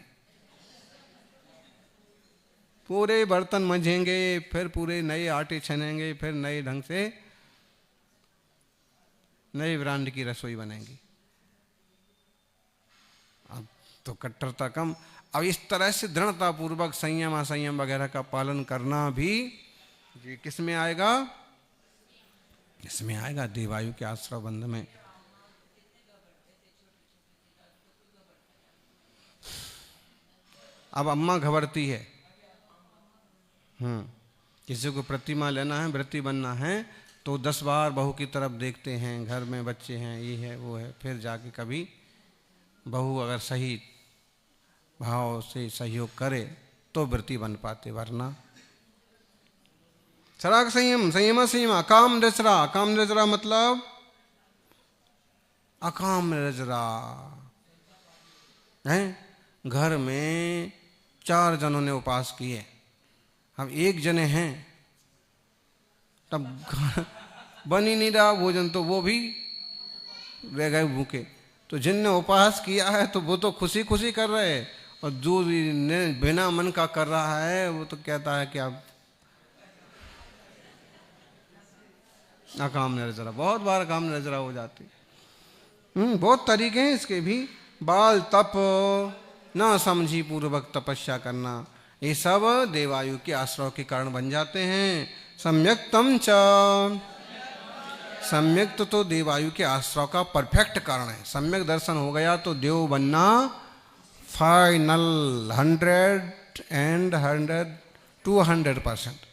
पूरे बर्तन मंजेंगे, फिर पूरे नए आटे छनेंगे, फिर नए ढंग से नए ब्रांड की रसोई बनेगी। अब तो कट्टरता कम। अब इस तरह से दृढ़ता पूर्वक संयम असंयम वगैरह का पालन करना भी ये किस में आएगा? इसमें आएगा देवायु के आश्रय बंध में। अब अम्मा घबरती है, किसी को प्रतिमा लेना है, व्रती बनना है, तो 10 बार बहू की तरफ देखते हैं, घर में बच्चे हैं, ये है वो है, फिर जाके कभी बहू अगर सही भाव से सहयोग करे तो व्रती बन पाते, वरना सराग संयम संयम संयम अकाम रजरा। अकाम रजरा मतलब अकाम रजरा है। घर में 4 जनों ने उपवास किए, हम 1 जने हैं, तब बन ही नहीं रहा भोजन, तो वो भी रह गए भूखे। तो जिनने उपवास किया है तो वो तो खुशी खुशी कर रहे हैं, और जो ने बिना मन का कर रहा है वो तो कहता है कि आप अकाम निर्जरा। बहुत बार अकाम निर्जरा हो जाती। बहुत तरीके हैं इसके भी। बाल तप, ना समझी पूर्वक तपस्या करना, ये सब देवायु के आश्रय के कारण बन जाते हैं। सम्यक्तम च, सम्यक तो देवायु के आश्रय का परफेक्ट कारण है। सम्यक दर्शन हो गया तो देव बनना फाइनल 100%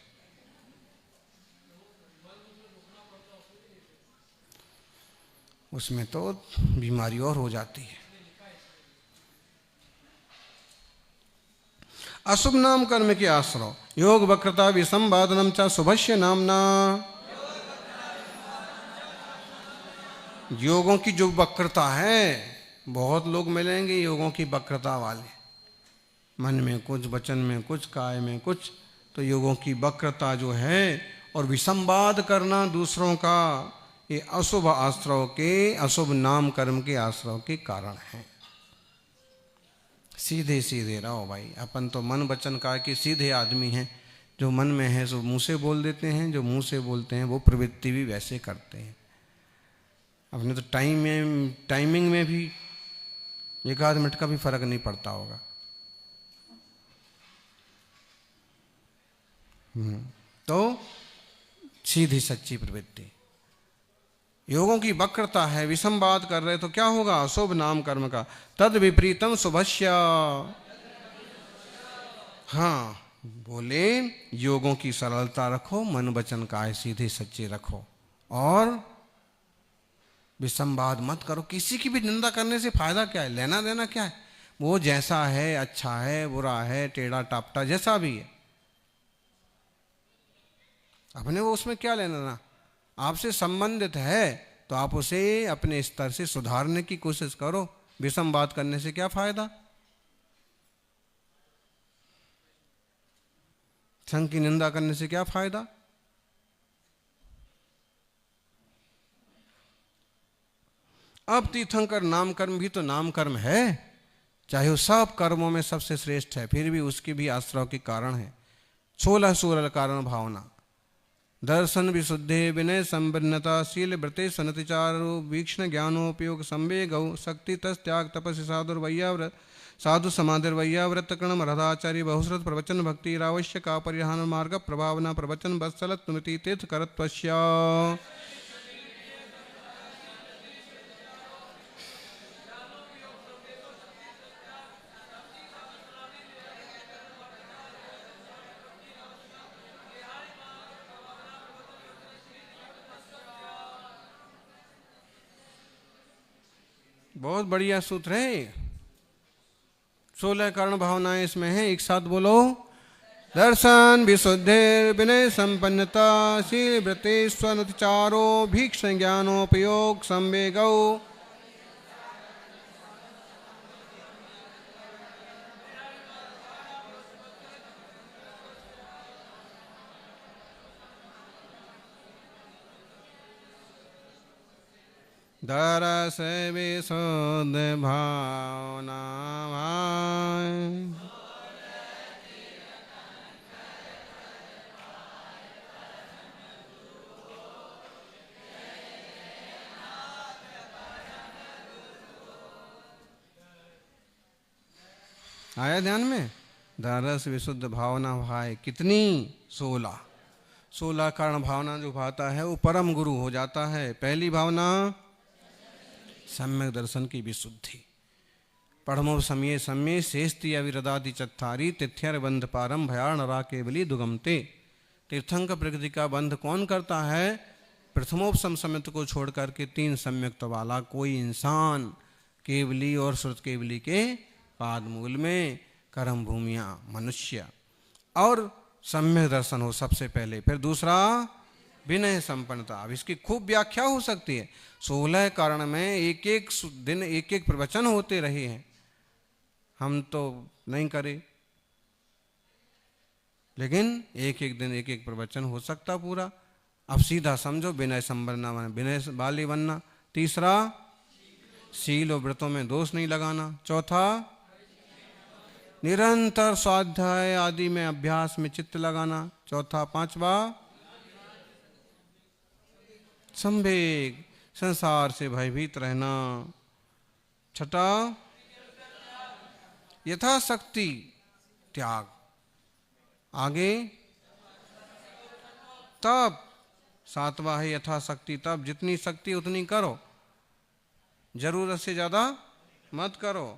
उसमें तो बीमारी और हो जाती है। अशुभ नाम कर्म के आश्रय, योग वक्रता विसंवादनम च शुभस्य नामना। योगों की जो वक्रता है, बहुत लोग मिलेंगे योगों की वक्रता वाले, मन में कुछ, वचन में कुछ, काय में कुछ, तो योगों की वक्रता जो है और विसंवाद करना दूसरों का, ये अशुभ आश्रय के, अशुभ नाम कर्म के आश्रय के कारण है। सीधे सीधे रहो भाई। अपन तो मन वचन काय के सीधे आदमी हैं, जो मन में है सो मुंह से बोल देते हैं, जो मुंह से बोलते हैं वो प्रवृत्ति भी वैसे करते हैं। अपने तो टाइमिंग में भी 1 आध मिनट का भी फर्क नहीं पड़ता होगा। तो सीधी सच्ची प्रवृत्ति। योगों की वक्रता है, विसंवाद कर रहे तो क्या होगा? अशुभ नाम कर्म का तद विपरीतम शुभस्य। हाँ, बोले योगों की सरलता रखो, मन वचन काय सीधे सच्चे रखो, और विसंवाद मत करो। किसी की भी निंदा करने से फायदा क्या है? लेना देना क्या है? वो जैसा है, अच्छा है, बुरा है, टेढ़ा टापटा, जैसा भी है, अपने वो उसमें क्या लेना ना। आपसे संबंधित है तो आप उसे अपने स्तर से सुधारने की कोशिश करो। विसंवाद करने से क्या फायदा? संघ की निंदा करने से क्या फायदा? अब तीर्थंकर नाम कर्म भी तो नाम कर्म है, चाहे वो सब कर्मों में सबसे श्रेष्ठ है, फिर भी उसकी भी आश्रय के कारण है। 16 कारण भावना, दर्शन विशुद्धे विनय संपन्नता शील व्रते सनतिचारो वीक्षण ज्ञानोपयोग संवेग शक्ति तस् त्याग तपस्या साधुर्वैयाव्रत साधु समाधिर्वैयाव्रत कर्ण रथाचार्य बहुश्रुत प्रवचन भक्ति रावश्य का परिहान मार्ग प्रभावना प्रवचन वत्सलत स्मृति तीर्थ करत्वस्य। बहुत बढ़िया सूत्र है। 16 कारण भावनाएं इसमें हैं, एक साथ बोलो। दर्शन विशुद्धि विनय संपन्नता शील व्रते स्वनतिचारो भीक्षण ज्ञानोपयोग संवेगौ दरस विशुद्ध भावना भाई। आया ध्यान में? दरस विशुद्ध भावना भाई कितनी? 16 कारण भावना जो भाता है वो परम गुरु हो जाता है। पहली भावना सम्यक दर्शन की विशुद्धि। पढ़मो समय समय शेषति अविरदादि चत्थारी तिथ्यर बंध पारम भया नरा केवली दुगमते। तीर्थंकर प्रकृति का बंध कौन करता है? प्रथमोपम समित को छोड़ करके 3 सम्यक्त वाला कोई इंसान केवली और श्रुत केवली के पाद मूल में, कर्म भूमिया मनुष्य, और सम्यक दर्शन हो सबसे पहले। फिर दूसरा विनय संपन्नता। अब इसकी खूब व्याख्या हो सकती है। 16 कारण में एक एक दिन एक एक प्रवचन होते रहे हैं, हम तो नहीं करे, लेकिन एक एक दिन एक एक प्रवचन हो सकता पूरा। अब सीधा समझो, विनय संपन्न विनय वाले बनना। तीसरा शील और व्रतों में दोष नहीं लगाना। चौथा निरंतर स्वाध्याय आदि में अभ्यास में चित्त लगाना। चौथा पांचवा संवेग, संसार से भयभीत रहना। छठा यथाशक्ति त्याग। आगे तब सातवां है यथाशक्ति तब, जितनी शक्ति उतनी करो, जरूरत से ज्यादा मत करो।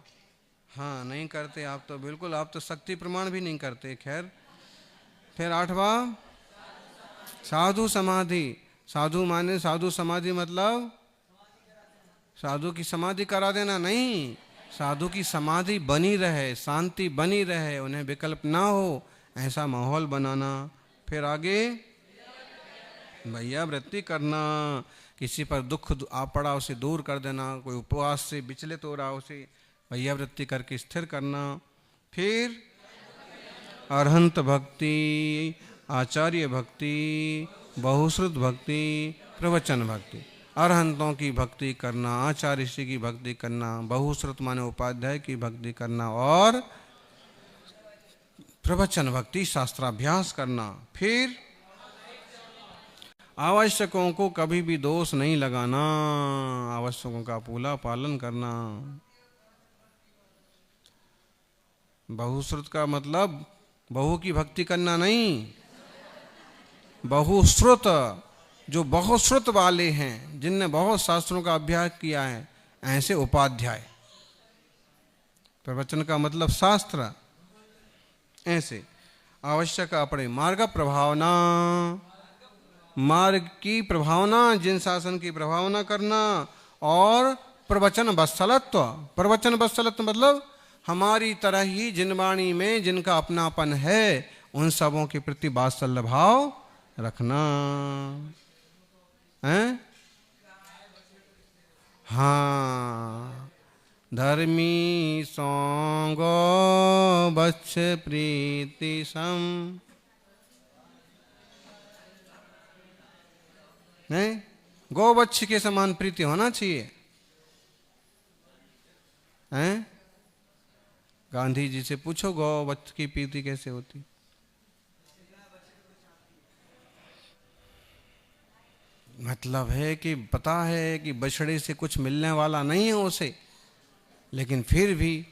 हाँ नहीं करते आप तो बिल्कुल, आप तो शक्ति प्रमाण भी नहीं करते। खैर, फिर आठवां साधु समाधि। साधु माने साधु समाधि मतलब साधु की समाधि करा देना नहीं, साधु की समाधि बनी रहे, शांति बनी रहे, उन्हें विकल्प ना हो, ऐसा माहौल बनाना। फिर आगे भैया वृत्ति करना, किसी पर दुख आ पड़ा उसे दूर कर देना, कोई उपवास से विचलित हो रहा उसे भैया वृत्ति करके स्थिर करना। फिर अरहंत भक्ति, आचार्य भक्ति, बहुश्रुत भक्ति, प्रवचन भक्ति। अरहंतों की भक्ति करना, आचार्य ऋषि की भक्ति करना, बहुश्रुत माने उपाध्याय की भक्ति करना, और प्रवचन भक्ति शास्त्राभ्यास करना। फिर आवश्यकों को कभी भी दोष नहीं लगाना, आवश्यकों का पूरा पालन करना। बहुश्रुत का मतलब बहु की भक्ति करना नहीं, बहुश्रुत, जो बहुत श्रुत वाले हैं, जिनने बहुत शास्त्रों का अभ्यास किया है, ऐसे उपाध्याय। प्रवचन का मतलब शास्त्र। ऐसे आवश्यक अपने मार्ग प्रभावना, मार्ग की प्रभावना, जिन शासन की प्रभावना करना, और प्रवचन वत्सलत्व। प्रवचन वत्सलत्व मतलब हमारी तरह ही जिन वाणी में जिनका अपनापन है, उन सबों के प्रति वात्सल्य भाव रखना है। हाँ, धर्मी सौंगो बच्छ प्रीति सम, नहीं, गौवत्स के समान प्रीति होना चाहिए। हैं? गांधी जी से पूछो गौवत्स की प्रीति कैसे होती। मतलब है कि पता है कि बछड़े से कुछ मिलने वाला नहीं है उसे, लेकिन फिर भी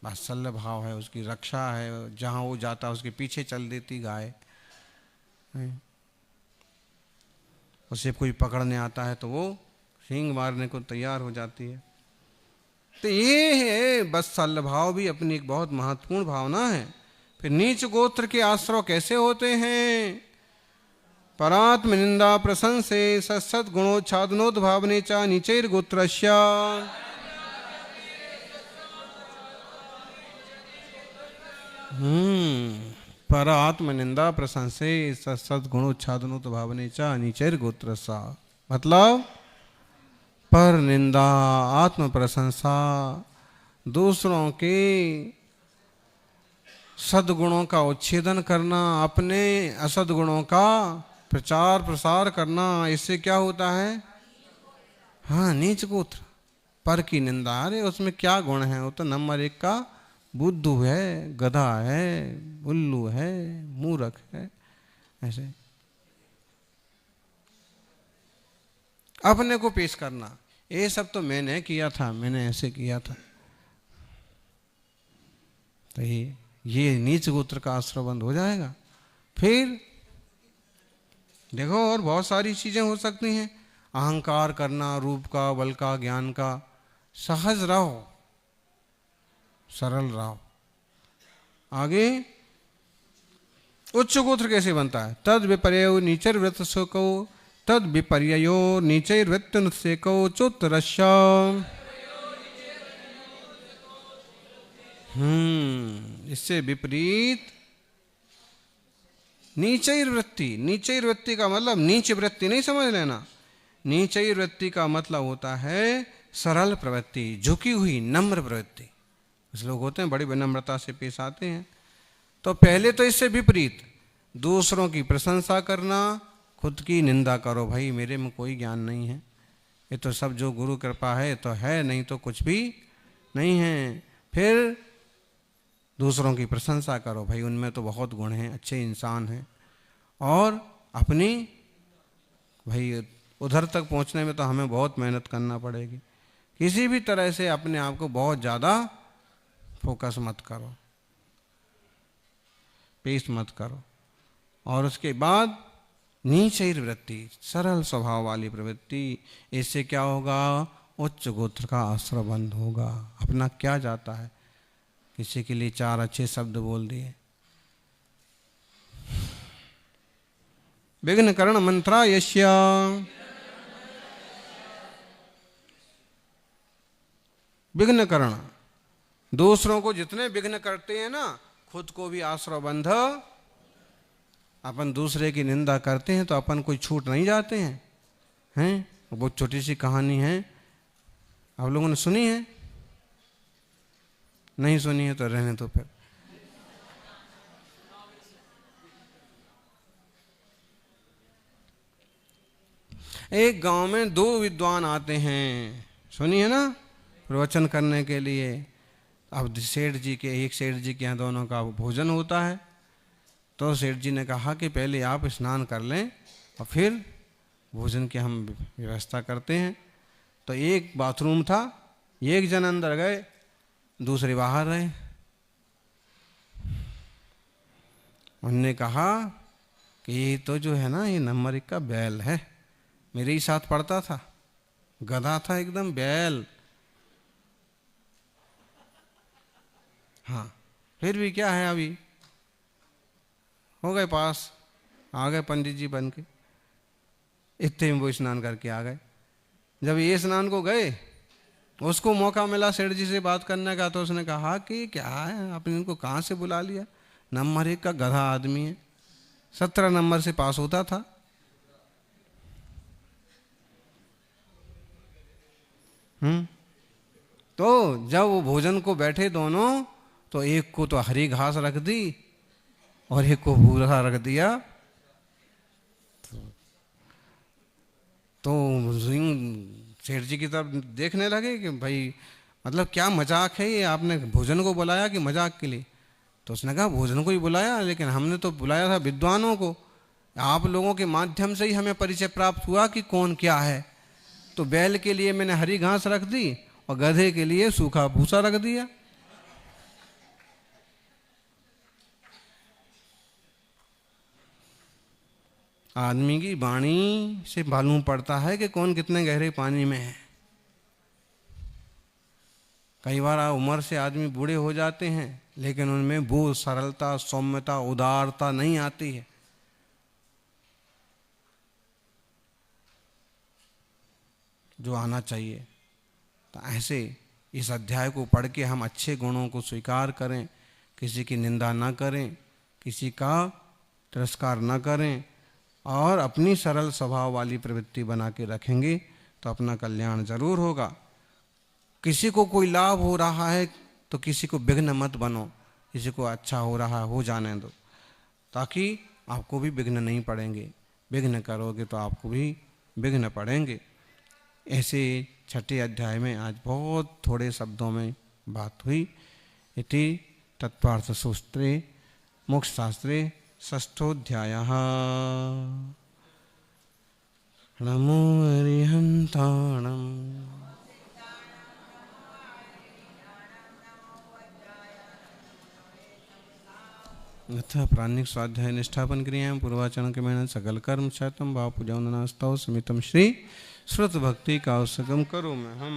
वात्सल्य भाव है, उसकी रक्षा है, जहां वो जाता उसके पीछे चल देती गाय। उसे कोई पकड़ने आता है तो वो सींग मारने को तैयार हो जाती है। तो ये है वात्सल्य भाव भी अपनी एक बहुत महत्वपूर्ण भावना है। फिर नीच गोत्र के आश्रय कैसे होते हैं? परात्म निंदा प्रशंसे सत्सद गुणोच्छादनोद भावने चा नीचैर गोत्रस्य। पर आत्मनिंदा प्रशंसे सद्गुणोच्छादनोत भावने चा नीचैर गोत्रसा। मतलब पर निंदा, आत्म प्रशंसा, दूसरों के सद्गुणों का उच्छेदन करना, अपने असद्गुणों का प्रचार प्रसार करना, इससे क्या होता है? हाँ, नीच गोत्र, पर की निंदा। अरे उसमें क्या गुण है, वो तो नंबर 1 का बुद्धू है, गधा है, उल्लू है, मूर्ख है। ऐसे अपने को पेश करना, ये सब तो मैंने किया था, मैंने ऐसे किया था। तो ये नीच गोत्र का आश्रय बंद हो जाएगा। फिर देखो और बहुत सारी चीजें हो सकती हैं। अहंकार करना, रूप का, बल का, ज्ञान का। सहज रहो, सरल रहो। आगे उच्च गोत्र कैसे बनता है? तद विपर्यो नीचर वृत्त सुको, तद विपर्यो नीचर वृत्त नुत्सेको चोत्तरस्य। इससे विपरीत नीचैर वृत्ति। नीचैर वृत्ति का मतलब नीच वृत्ति नहीं समझ लेना। नीचैर वृत्ति का मतलब होता है सरल प्रवृत्ति, झुकी हुई नम्र प्रवृत्ति। कुछ लोग होते हैं बड़ी विनम्रता से पेश आते हैं। तो पहले तो इससे विपरीत दूसरों की प्रशंसा करना, खुद की निंदा करो। भाई मेरे में कोई ज्ञान नहीं है, ये तो सब जो गुरु कृपा है तो है, नहीं तो कुछ भी नहीं है। फिर दूसरों की प्रशंसा करो, भाई उनमें तो बहुत गुण हैं, अच्छे इंसान हैं। और अपनी, भाई उधर तक पहुंचने में तो हमें बहुत मेहनत करना पड़ेगी। किसी भी तरह से अपने आप को बहुत ज़्यादा फोकस मत करो, पेश मत करो। और उसके बाद नीचैर वृत्ति, सरल स्वभाव वाली प्रवृत्ति। इससे क्या होगा? उच्च गोत्र का आश्रय बंद होगा। अपना क्या जाता है, किसी के लिए 4 अच्छे शब्द बोल दिए। विघ्न करण मंत्रा यस्य, विघ्न करण, दूसरों को जितने विघ्न करते हैं ना, खुद को भी आश्रय बंध। अपन दूसरे की निंदा करते हैं तो अपन कोई छूट नहीं जाते हैं। हैं बहुत छोटी सी कहानी है, आप लोगों ने सुनी है? नहीं सुनी है तो रहने दो फिर। एक गांव में 2 विद्वान आते हैं, सुनी है ना, प्रवचन करने के लिए। अब सेठ जी के, एक सेठ जी के यहाँ दोनों का भोजन होता है। तो सेठ जी ने कहा कि पहले आप स्नान कर लें और फिर भोजन की हम व्यवस्था करते हैं। तो एक बाथरूम था, एक जन अंदर गए, दूसरे बाहर रहे। उनने कहा कि ये तो जो है ना, ये नंबर 1 का बैल है, मेरे ही साथ पढ़ता था, गधा था एकदम, बैल। हाँ फिर भी क्या है, अभी हो गए पास, आ गए पंडित जी बन के। इतने में वो स्नान करके आ गए। जब ये स्नान को गए, उसको मौका मिला सेठ जी से बात करने का, तो उसने कहा कि क्या है, आपने इनको कहाँ से बुला लिया? नंबर 1 का गधा आदमी है, 17 नंबर से पास होता था। तो जब वो भोजन को बैठे दोनों, तो एक को तो हरी घास रख दी और एक को भूरा रख दिया। तो सेठ जी की तरफ देखने लगे कि भाई मतलब क्या मजाक है ये, आपने भोजन को बुलाया कि मजाक के लिए? तो उसने कहा भोजन को ही बुलाया, लेकिन हमने तो बुलाया था विद्वानों को। आप लोगों के माध्यम से ही हमें परिचय प्राप्त हुआ कि कौन क्या है। तो बैल के लिए मैंने हरी घास रख दी और गधे के लिए सूखा भूसा रख दिया। आदमी की वाणी से मालूम पड़ता है कि कौन कितने गहरे पानी में है। कई बार उम्र से आदमी बूढ़े हो जाते हैं, लेकिन उनमें वो सरलता, सौम्यता, उदारता नहीं आती है। जो आना चाहिए। तो ऐसे इस अध्याय को पढ़ के हम अच्छे गुणों को स्वीकार करें, किसी की निंदा ना करें, किसी का तिरस्कार ना करें, और अपनी सरल स्वभाव वाली प्रवृत्ति बना के रखेंगे तो अपना कल्याण जरूर होगा। किसी को कोई लाभ हो रहा है तो किसी को विघ्न मत बनो, किसी को अच्छा हो रहा है हो जाने दो, ताकि आपको भी विघ्न नहीं पड़ेंगे। विघ्न करोगे तो आपको भी विघ्न पड़ेंगे। ऐसे छठे अध्याय में आज बहुत थोड़े शब्दों में बात हुई। इति तत्पार्थ सूत्रे मोक्ष शास्त्रे षष्ठोऽध्यायः। नमो अरिहन्ताणम् अथ प्राणिक स्वाध्याय निष्ठापन क्रियाएं पूर्वाचरण के मेहनत सकल कर्म क्षतम भाव पूजा वंदना स्तव समितम श्री श्रुत भक्ति का आवश्यकम करो में हम